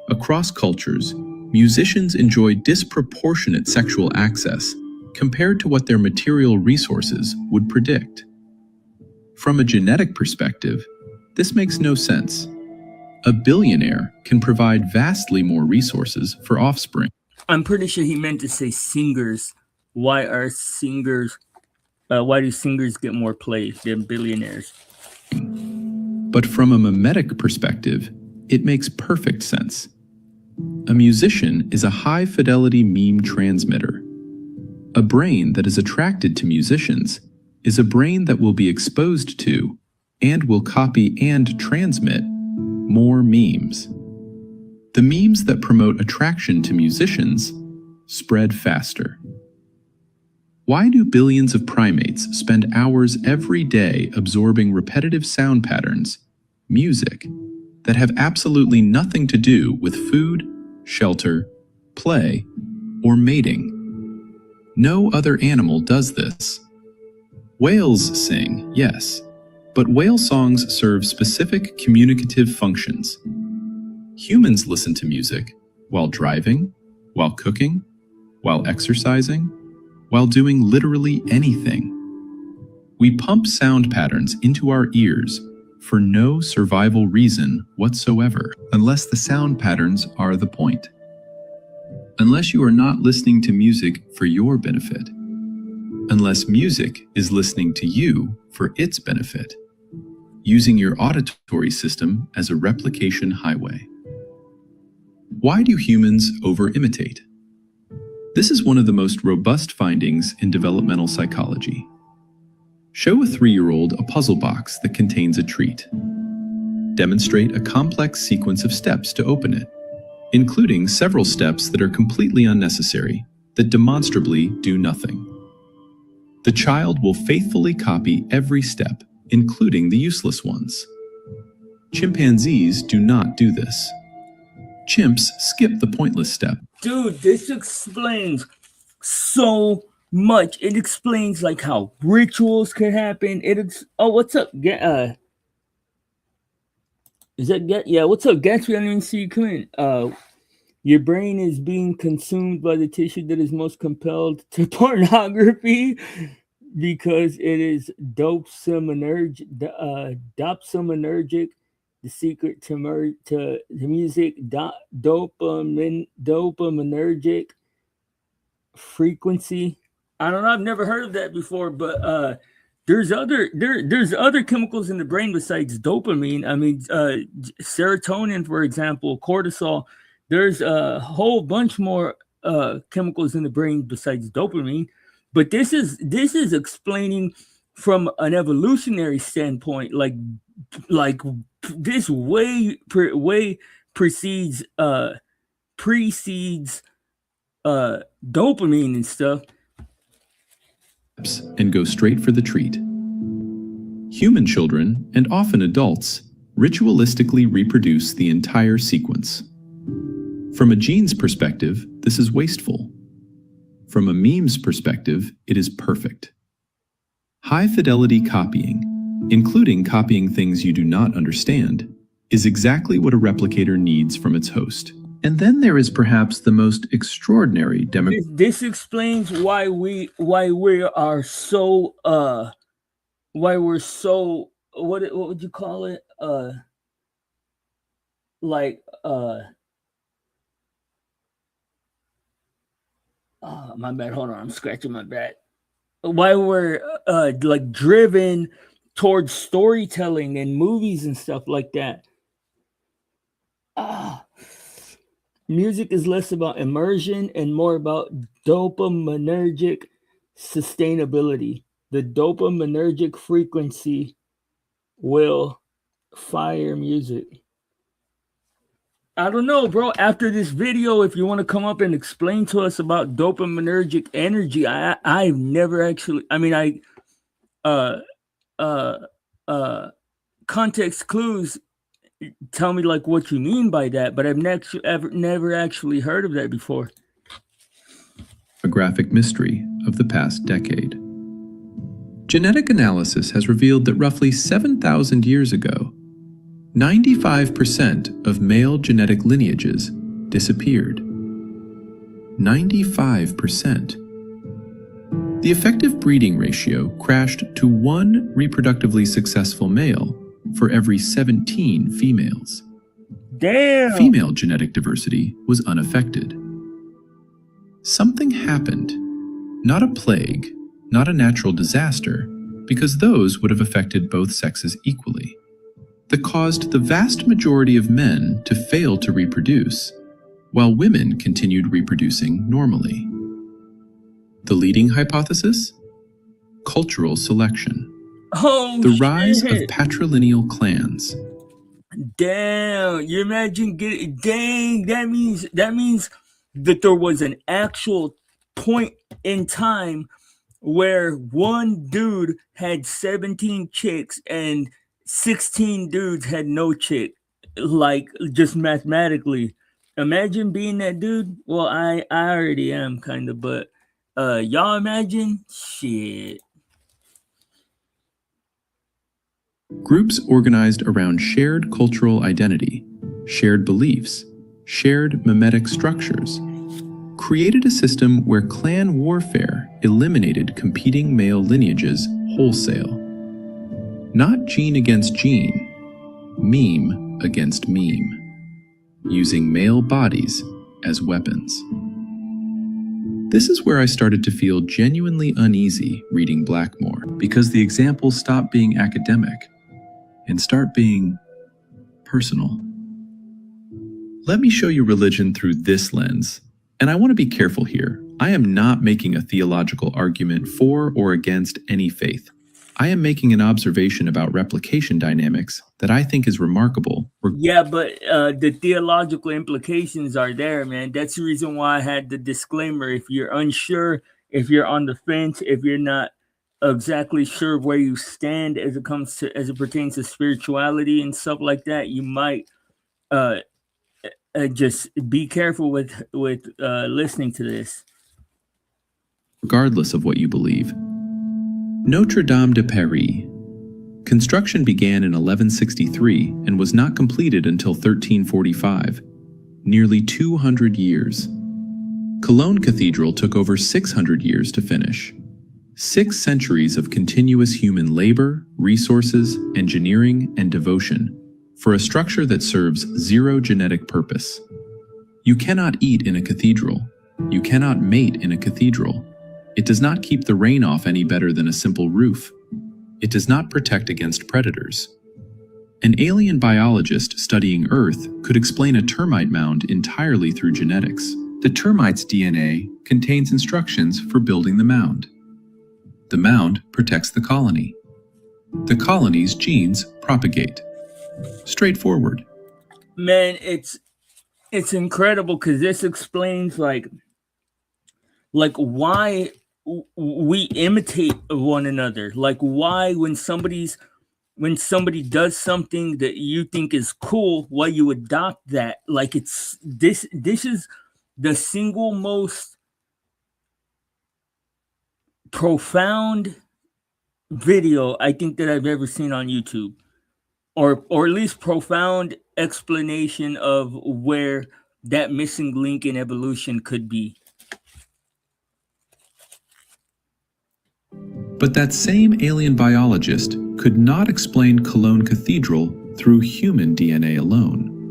Across cultures, musicians enjoy disproportionate sexual access compared to what their material resources would predict. From a genetic perspective, this makes no sense. A billionaire can provide vastly more resources for offspring. I'm pretty sure he meant to say singers. Why do singers get more play than billionaires? But from a mimetic perspective, it makes perfect sense. A musician is a high-fidelity meme transmitter. A brain that is attracted to musicians is a brain that will be exposed to and will copy and transmit more memes. The memes that promote attraction to musicians spread faster. Why do billions of primates spend hours every day absorbing repetitive sound patterns, music, that have absolutely nothing to do with food, shelter, play, or mating? No other animal does this. Whales sing, yes, but whale songs serve specific communicative functions. Humans listen to music while driving, while cooking, while exercising, while doing literally anything. We pump sound patterns into our ears for no survival reason whatsoever, unless the sound patterns are the point. Unless you are not listening to music for your benefit. Unless music is listening to you for its benefit, using your auditory system as a replication highway. Why do humans over-imitate? This is one of the most robust findings in developmental psychology. Show a 3-year-old a puzzle box that contains a treat. Demonstrate a complex sequence of steps to open it, including several steps that are completely unnecessary, that demonstrably do nothing. The child will faithfully copy every step, including the useless ones. Chimpanzees do not do this. Chimps skip the pointless step. Dude, this explains so much. It explains like how rituals can happen. Oh, what's up? Is that yeah? What's up, Gatsby? I didn't even see you come in. Your brain is being consumed by the tissue that is most compelled to pornography because it is dopaminergic. The secret to music, dopaminergic frequency. I don't know. I've never heard of that before, but there's other chemicals in the brain besides dopamine. I mean, serotonin, for example, cortisol. There's a whole bunch more chemicals in the brain besides dopamine. But this is explaining from an evolutionary standpoint, like this way precedes dopamine and stuff. And go straight for the treat. Human children, and often adults, ritualistically reproduce the entire sequence. From a gene's perspective, this is wasteful. From a meme's perspective, it is perfect. High-fidelity copying, including copying things you do not understand, is exactly what a replicator needs from its host. And then there is perhaps the most extraordinary This explains why we're so what would you call it? My bad. Hold on, I'm scratching my back. Why we're like driven towards storytelling and movies and stuff like that. Music is less about immersion and more about dopaminergic sustainability. The dopaminergic frequency will fire music. I don't know, bro. After this video, if you want to come up and explain to us about dopaminergic energy, I've never actually. I mean, context clues tell me like what you mean by that, but I've never actually heard of that before. A graphic mystery of the past decade. Genetic analysis has revealed that roughly 7,000 years ago, 95% of male genetic lineages disappeared. 95%. The effective breeding ratio crashed to 1 reproductively successful male for every 17 females. Damn! Female genetic diversity was unaffected. Something happened. Not a plague, not a natural disaster, because those would have affected both sexes equally, that caused the vast majority of men to fail to reproduce, while women continued reproducing normally. The leading hypothesis? Cultural selection. Oh, the rise shit. of patrilineal clans. Damn, you imagine dang, that means that there was an actual point in time where one dude had 17 chicks and 16 dudes had no chick, like just mathematically. Imagine being that dude. Well, I already am kind of, but y'all imagine? Shit. Groups organized around shared cultural identity, shared beliefs, shared mimetic structures, created a system where clan warfare eliminated competing male lineages wholesale. Not gene against gene, meme against meme, using male bodies as weapons. This is where I started to feel genuinely uneasy reading Blackmore, because the examples stop being academic and start being personal. Let me show you religion through this lens, and I want to be careful here. I am not making a theological argument for or against any faith. I am making an observation about replication dynamics that I think is remarkable. Yeah, but the theological implications are there, man. That's the reason why I had the disclaimer. If you're unsure, if you're on the fence, if you're not exactly sure where you stand as it pertains to spirituality and stuff like that, you might just be careful with listening to this. Regardless of what you believe. Notre Dame de Paris. Construction began in 1163 and was not completed until 1345, nearly 200 years. Cologne Cathedral took over 600 years to finish. 6 centuries of continuous human labor, resources, engineering, and devotion for a structure that serves zero genetic purpose. You cannot eat in a cathedral. You cannot mate in a cathedral. It does not keep the rain off any better than a simple roof. It does not protect against predators. An alien biologist studying Earth could explain a termite mound entirely through genetics. The termite's DNA contains instructions for building the mound. The mound protects the colony. The colony's genes propagate. Straightforward. Man, it's incredible because this explains like why we imitate one another. Like why when somebody does something that you think is cool, why you adopt that. Like it's this is the single most profound video I think that I've ever seen on YouTube. Or at least profound explanation of where that missing link in evolution could be. But that same alien biologist could not explain Cologne Cathedral through human DNA alone.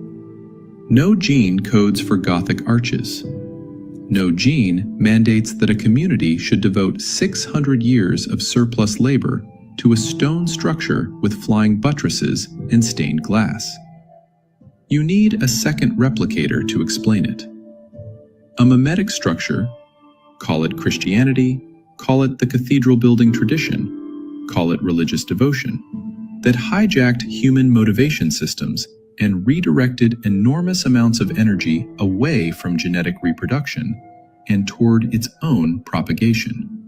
No gene codes for Gothic arches. No gene mandates that a community should devote 600 years of surplus labor to a stone structure with flying buttresses and stained glass. You need a second replicator to explain it. A mimetic structure, call it Christianity, call it the cathedral building tradition, call it religious devotion, that hijacked human motivation systems and redirected enormous amounts of energy away from genetic reproduction and toward its own propagation.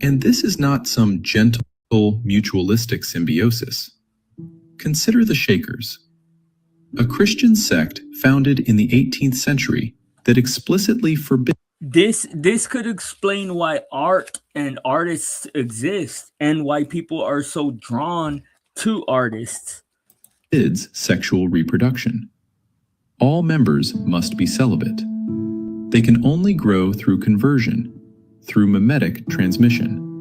And this is not some gentle, mutualistic symbiosis. Consider the Shakers, a Christian sect founded in the 18th century that explicitly forbids This could explain why art and artists exist and why people are so drawn to artists. Sexual reproduction. All members must be celibate. They can only grow through conversion, through mimetic transmission.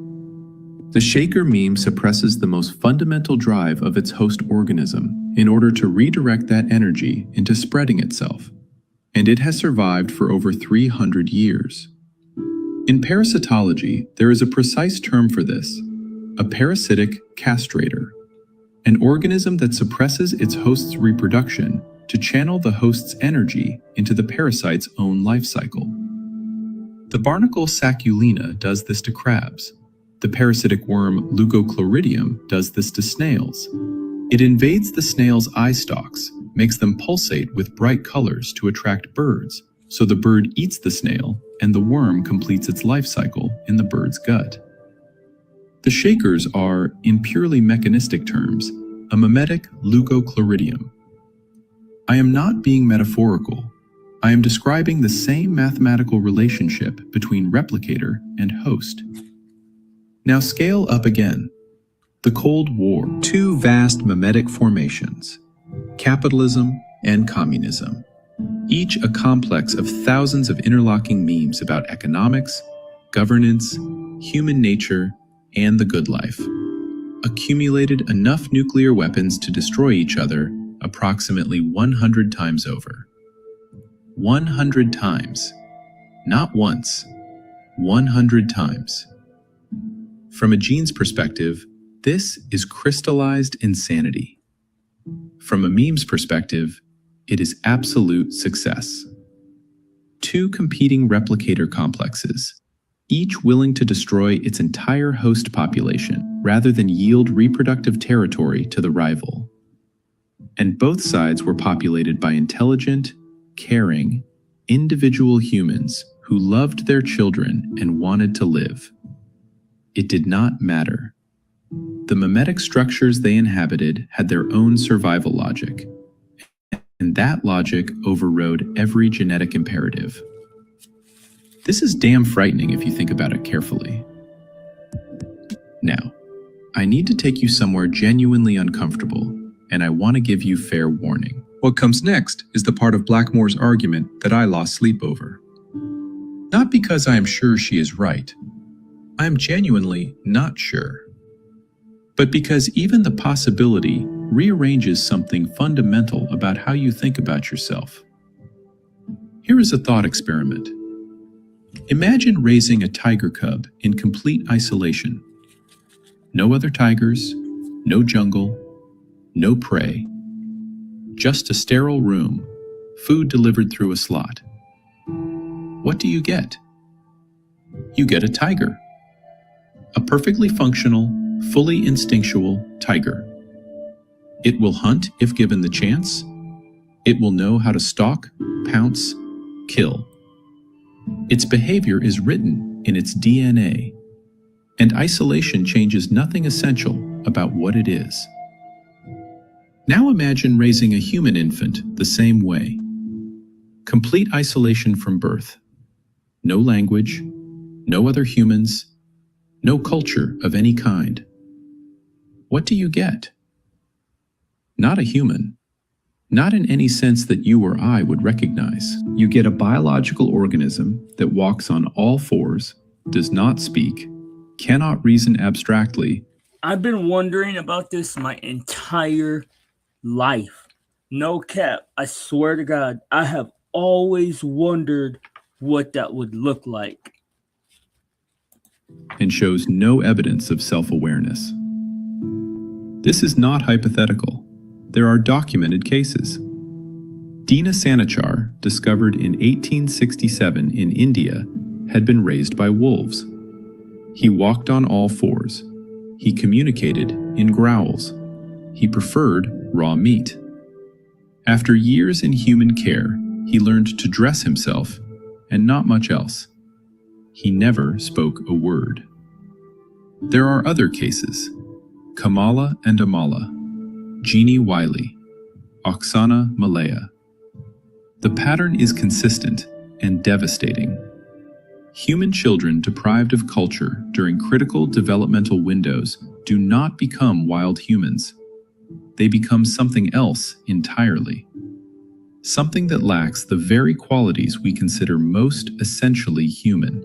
The Shaker meme suppresses the most fundamental drive of its host organism in order to redirect that energy into spreading itself, and it has survived for over 300 years. In parasitology, there is a precise term for this, a parasitic castrator, an organism that suppresses its host's reproduction to channel the host's energy into the parasite's own life cycle. The barnacle Saculina does this to crabs. The parasitic worm Leucochloridium does this to snails. It invades the snail's eye stalks, makes them pulsate with bright colors to attract birds, so the bird eats the snail and the worm completes its life cycle in the bird's gut. The Shakers are, in purely mechanistic terms, a mimetic Leucochloridium. I am not being metaphorical. I am describing the same mathematical relationship between replicator and host. Now scale up again. The Cold War. Two vast mimetic formations, capitalism and communism, each a complex of thousands of interlocking memes about economics, governance, human nature, and the good life, accumulated enough nuclear weapons to destroy each other approximately 100 times over. 100 times. Not once. 100 times. From a gene's perspective, this is crystallized insanity. From a meme's perspective, it is absolute success. Two competing replicator complexes, each willing to destroy its entire host population rather than yield reproductive territory to the rival. And both sides were populated by intelligent, caring, individual humans who loved their children and wanted to live. It did not matter. The mimetic structures they inhabited had their own survival logic, and that logic overrode every genetic imperative. This is damn frightening if you think about it carefully. Now, I need to take you somewhere genuinely uncomfortable, and I want to give you fair warning. What comes next is the part of Blackmore's argument that I lost sleep over. Not because I am sure she is right. I am genuinely not sure. But because even the possibility rearranges something fundamental about how you think about yourself. Here is a thought experiment. Imagine raising a tiger cub in complete isolation. No other tigers, no jungle, no prey. Just a sterile room, food delivered through a slot. What do you get? You get a tiger. A perfectly functional, fully instinctual tiger. It will hunt if given the chance. It will know how to stalk, pounce, kill. Its behavior is written in its DNA, and isolation changes nothing essential about what it is. Now imagine raising a human infant the same way. Complete isolation from birth. No language, no other humans, no culture of any kind. What do you get? Not a human. Not in any sense that you or I would recognize. You get a biological organism that walks on all fours, does not speak, cannot reason abstractly. I've been wondering about this my entire life. No cap. I swear to God, I have always wondered what that would look like. And shows no evidence of self-awareness. This is not hypothetical. There are documented cases. Dina Sanichar, discovered in 1867 in India, had been raised by wolves. He walked on all fours. He communicated in growls. He preferred raw meat. After years in human care, he learned to dress himself and not much else. He never spoke a word. There are other cases. Kamala and Amala, Jeannie Wiley, Oksana Malaya. The pattern is consistent and devastating. Human children deprived of culture during critical developmental windows do not become wild humans. They become something else entirely. Something that lacks the very qualities we consider most essentially human.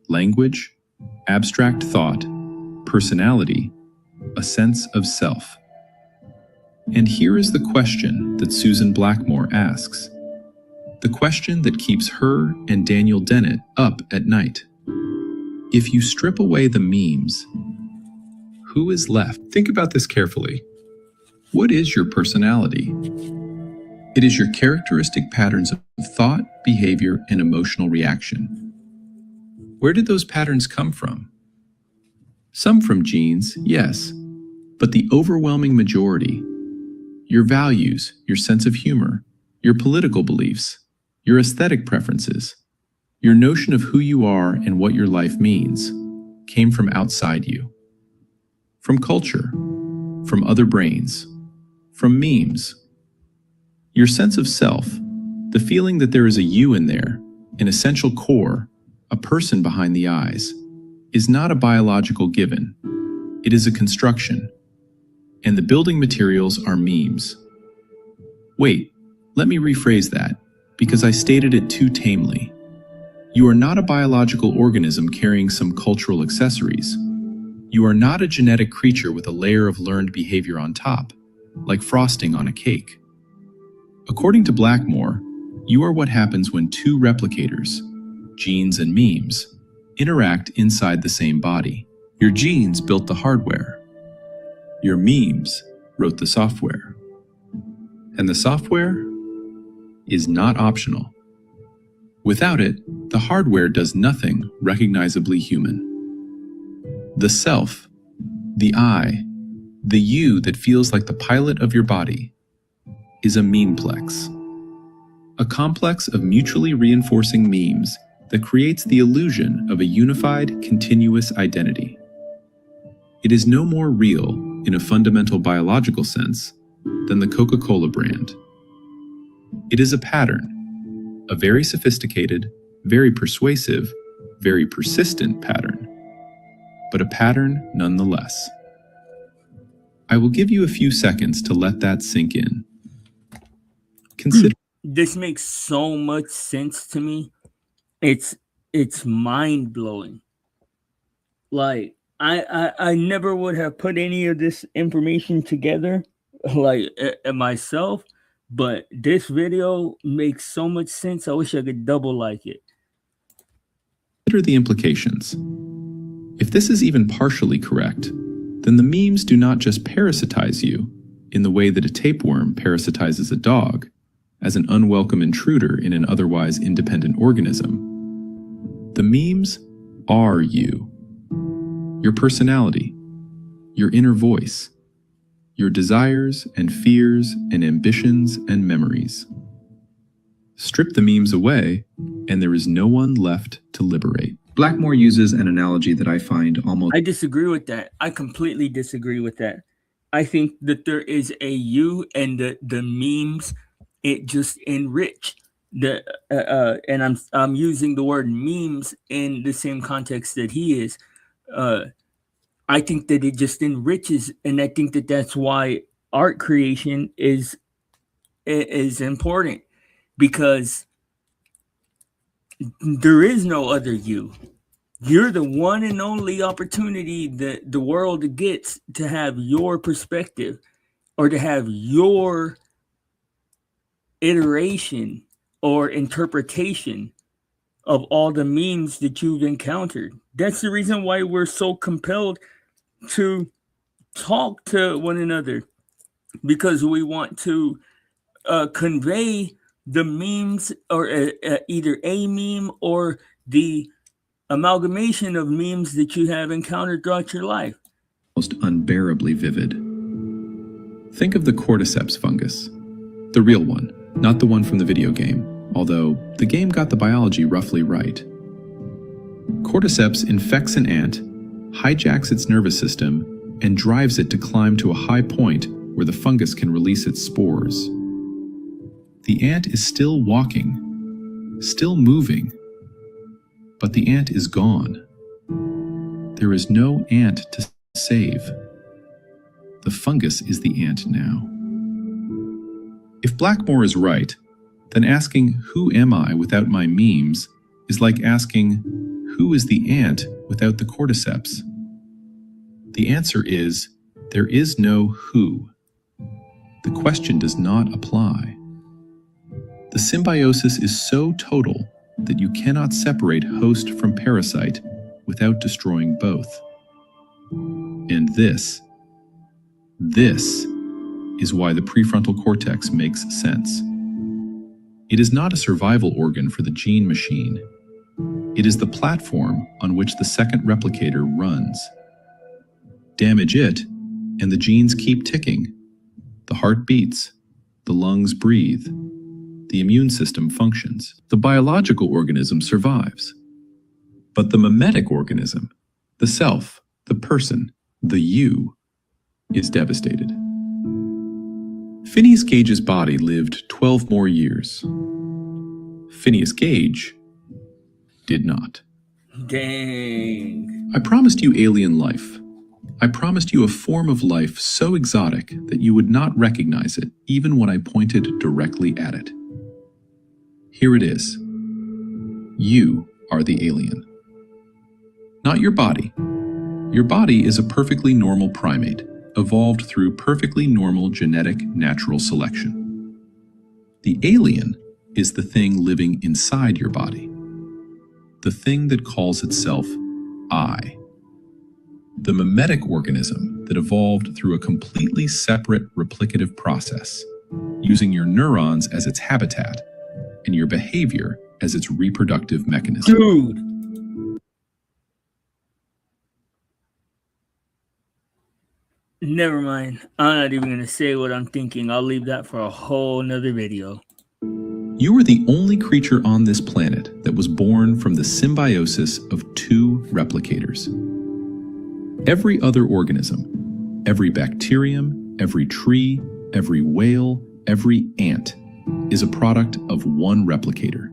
Language, abstract thought, personality, a sense of self. And here is the question that Susan Blackmore asks. The question that keeps her and Daniel Dennett up at night. If you strip away the memes, who is left? Think about this carefully. What is your personality? It is your characteristic patterns of thought, behavior, and emotional reaction. Where did those patterns come from? Some from genes, yes, but the overwhelming majority, your values, your sense of humor, your political beliefs, your aesthetic preferences, your notion of who you are and what your life means, came from outside you. From culture, from other brains, from memes. Your sense of self, the feeling that there is a you in there, an essential core, a person behind the eyes, is not a biological given. It is a construction. And the building materials are memes. Wait, let me rephrase that, because I stated it too tamely. You are not a biological organism carrying some cultural accessories. You are not a genetic creature with a layer of learned behavior on top, like frosting on a cake. According to Blackmore, you are what happens when two replicators, genes and memes, interact inside the same body. Your genes built the hardware. Your memes wrote the software. And the software is not optional. Without it, the hardware does nothing recognizably human. The self, the I, the you that feels like the pilot of your body, is a memeplex. A complex of mutually reinforcing memes that creates the illusion of a unified, continuous identity. It is no more real, in a fundamental biological sense, than the Coca-Cola brand. It is a pattern, a very sophisticated, very persuasive, very persistent pattern, but a pattern nonetheless. I will give you a few seconds to let that sink in. Consider. This makes so much sense to me. It's mind-blowing. Like, I never would have put any of this information together, like, myself, but this video makes so much sense. I wish I could double like it. Consider the implications. If this is even partially correct, then the memes do not just parasitize you in the way that a tapeworm parasitizes a dog, as an unwelcome intruder in an otherwise independent organism. The memes are you. your personality, your inner voice, your desires and fears and ambitions and memories. Strip the memes away, and there is no one left to liberate. Blackmore uses an analogy that I find almost... I disagree with that. I completely disagree with that. I think that there is a you, and the memes, it just enrich the and I'm using the word memes in the same context that he is. I think that it just enriches, and I think that that's why art creation is important, because there is no other you. You're the one and only opportunity that the world gets to have your perspective, or to have your iteration or interpretation of all the memes that you've encountered. That's the reason why we're so compelled to talk to one another, because we want to convey the memes, or either a meme or the amalgamation of memes that you have encountered throughout your life. Most unbearably vivid. Think of the cordyceps fungus, the real one, not the one from the video game, although the game got the biology roughly right. Cordyceps infects an ant, hijacks its nervous system, and drives it to climb to a high point where the fungus can release its spores. The ant is still walking, still moving, but the ant is gone. There is no ant to save. The fungus is the ant now. If Blackmore is right, then asking who am I without my memes is like asking who is the ant without the cordyceps. The answer is there is no who. The question does not apply. The symbiosis is so total that you cannot separate host from parasite without destroying both. And this is why the prefrontal cortex makes sense. It is not a survival organ for the gene machine. It is the platform on which the second replicator runs. Damage it, and the genes keep ticking. The heart beats, the lungs breathe, the immune system functions. The biological organism survives. But the mimetic organism, the self, the person, the you, is devastated. Phineas Gage's body lived 12 more years. Phineas Gage did not. Dang. I promised you alien life. I promised you a form of life so exotic that you would not recognize it even when I pointed directly at it. Here it is. You are the alien. Not your body. Your body is a perfectly normal primate, evolved through perfectly normal genetic natural selection. The alien is the thing living inside your body. The thing that calls itself I. The mimetic organism that evolved through a completely separate replicative process, using your neurons as its habitat and your behavior as its reproductive mechanism. Dude. Never mind. I'm not even going to say what I'm thinking. I'll leave that for a whole nother video. You are the only creature on this planet that was born from the symbiosis of two replicators. Every other organism, every bacterium, every tree, every whale, every ant is a product of one replicator,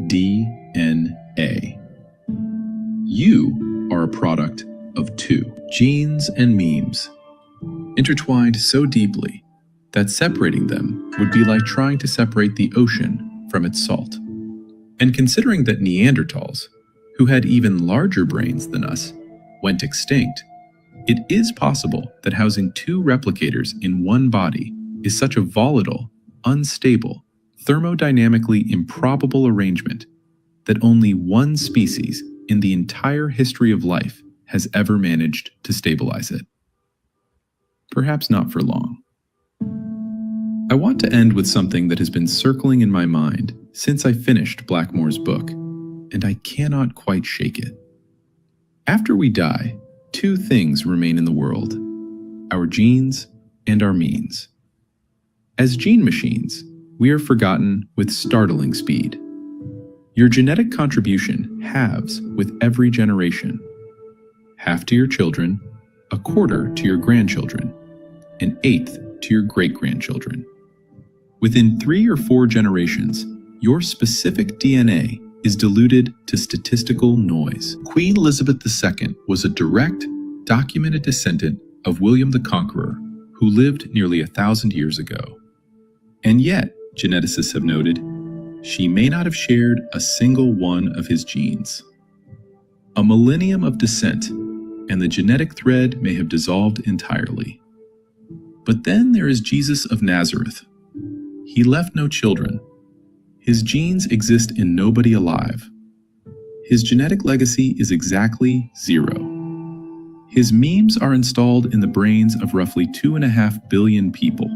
DNA. You are a product of two, genes and memes, intertwined so deeply that separating them would be like trying to separate the ocean from its salt. And considering that Neanderthals, who had even larger brains than us, went extinct, it is possible that housing two replicators in one body is such a volatile, unstable, thermodynamically improbable arrangement that only one species in the entire history of life has ever managed to stabilize it. Perhaps not for long. I want to end with something that has been circling in my mind since I finished Blackmore's book, and I cannot quite shake it. After we die, two things remain in the world: our genes and our means. As gene machines, we are forgotten with startling speed. Your genetic contribution halves with every generation. Half to your children, a quarter to your grandchildren, an eighth to your great-grandchildren. Within 3 or 4 generations, your specific DNA is diluted to statistical noise. Queen Elizabeth II was a direct, documented descendant of William the Conqueror, who lived nearly 1,000 years ago. And yet, geneticists have noted, she may not have shared a single one of his genes. A millennium of descent, and the genetic thread may have dissolved entirely. But then there is Jesus of Nazareth. He left no children. His genes exist in nobody alive. His genetic legacy is exactly 0. His memes are installed in the brains of roughly 2.5 billion people.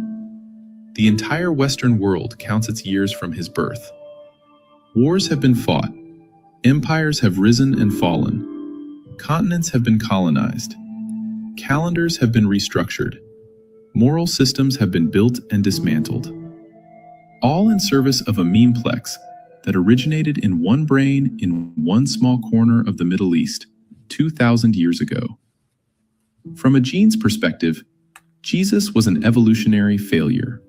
The entire Western world counts its years from his birth. Wars have been fought. Empires have risen and fallen. Continents have been colonized. Calendars have been restructured. Moral systems have been built and dismantled. All in service of a memeplex that originated in one brain in one small corner of the Middle East 2,000 years ago. From a gene's perspective, Jesus was an evolutionary failure.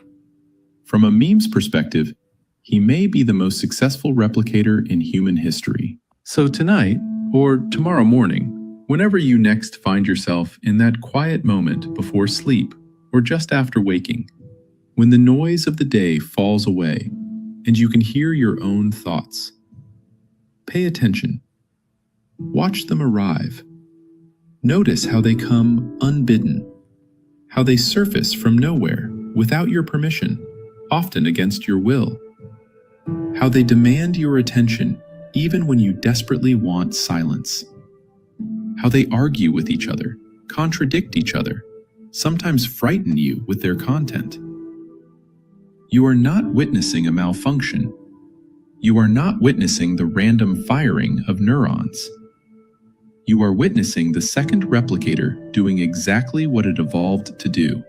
From a meme's perspective, he may be the most successful replicator in human history. So tonight, or tomorrow morning, whenever you next find yourself in that quiet moment before sleep or just after waking, when the noise of the day falls away and you can hear your own thoughts, pay attention. Watch them arrive. Notice how they come unbidden, how they surface from nowhere without your permission, often against your will. How they demand your attention even when you desperately want silence. How they argue with each other, contradict each other, sometimes frighten you with their content. You are not witnessing a malfunction. You are not witnessing the random firing of neurons. You are witnessing the second replicator doing exactly what it evolved to do.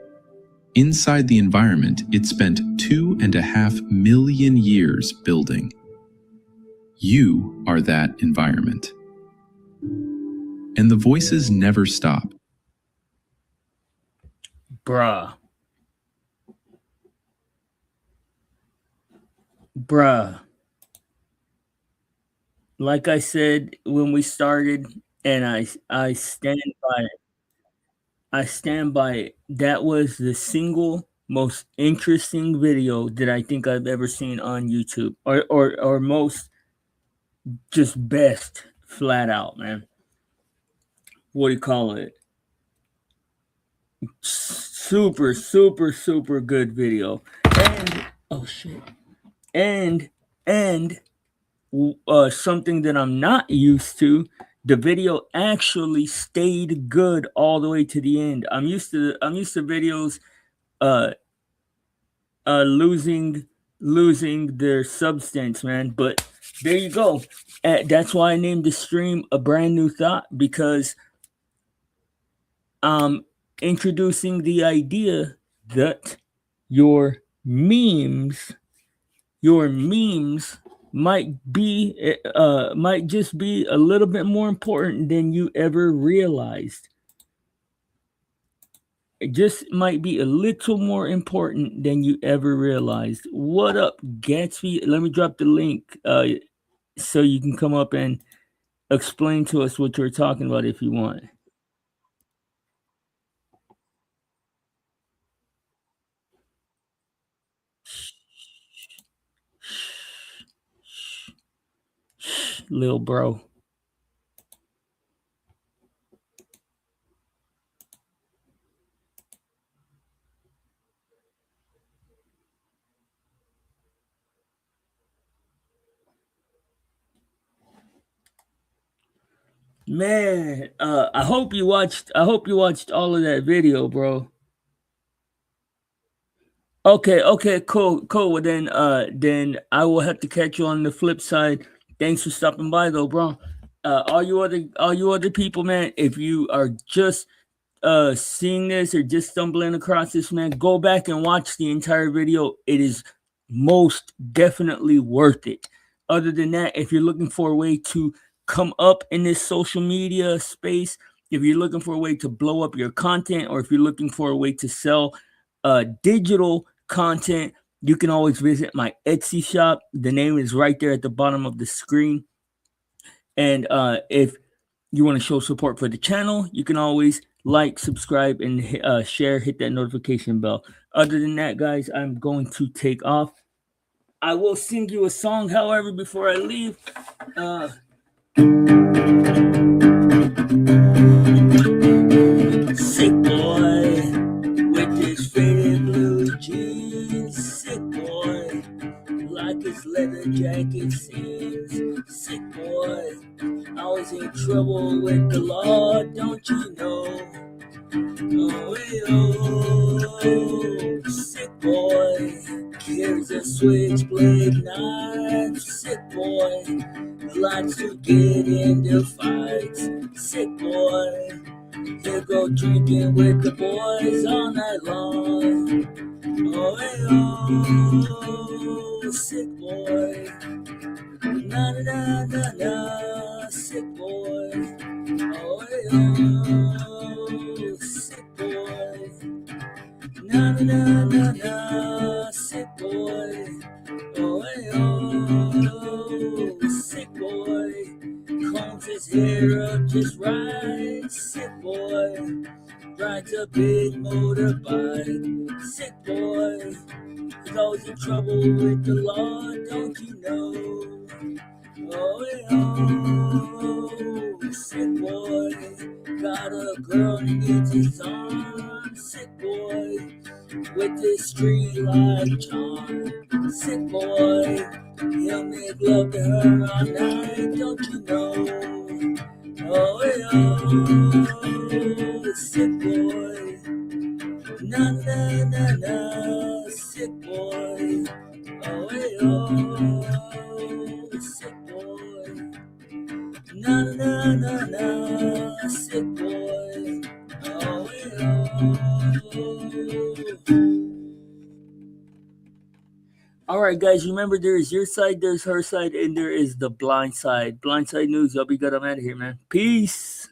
Inside the environment it spent 2.5 million years building. You are that environment. And the voices never stop. Bruh. Like I said when we started, and I stand by it. I stand by it. That was the single most interesting video that I think I've ever seen on YouTube, or most just best, flat out, man. What do you call it? Super, super, super good video. And oh shit. And something that I'm not used to, the video actually stayed good all the way to the end. I'm used to videos losing their substance, man. But there you go. That's why I named the stream A Brand New Thought, because I'm introducing the idea that your memes might just be a little bit more important than you ever realized. It just might be a little more important than you ever realized. What up, Gatsby? Let me drop the link so you can come up and explain to us what you're talking about if you want. Lil bro. Man, I hope you watched all of that video, bro. Okay, cool. Well, then I will have to catch you on the flip side. Thanks for stopping by, though, bro. all you other people, man, if you are just seeing this or just stumbling across this, man, go back and watch the entire video. It is most definitely worth it. Other than that, if you're looking for a way to come up in this social media space, if you're looking for a way to blow up your content, or if you're looking for a way to sell digital content, you can always visit my Etsy shop. The name is right there at the bottom of the screen. And if you want to show support for the channel, you can always like, subscribe, and share, hit that notification bell. Other than that, guys, I'm going to take off. I will sing you a song, however, before I leave. Sick boy with his faded blue jeans. Sick boy like his leather jacket seems. Sick boy, I was in trouble with the law, don't you know? Oh, sick boy carries a switchblade knife. Sick boy likes to get into fights. Sick boy, he'll go drinking with the boys all night long. Oh, sick boy. Na na na na na, sick boy. Oh, sick boy. Na na na na na, sick boy. Oh, sick boy. Combs his hair up just right. Sick boy. Rides a big motorbike. Sick boy. He's always in trouble with the law, don't you know? Oh, sick boy, got a girl that needs his arm. Sick boy, with his street light charm. Sick boy, he'll make love to her all night, don't you know? Oh, sick boy, na na na na, sick boy. Oh, sick boy. Na na na na, sick boy. Oh, all right, guys, remember there is your side, there's her side, and there is the blind side. Blind side news. Y'all be good. I'm out of here, man. Peace.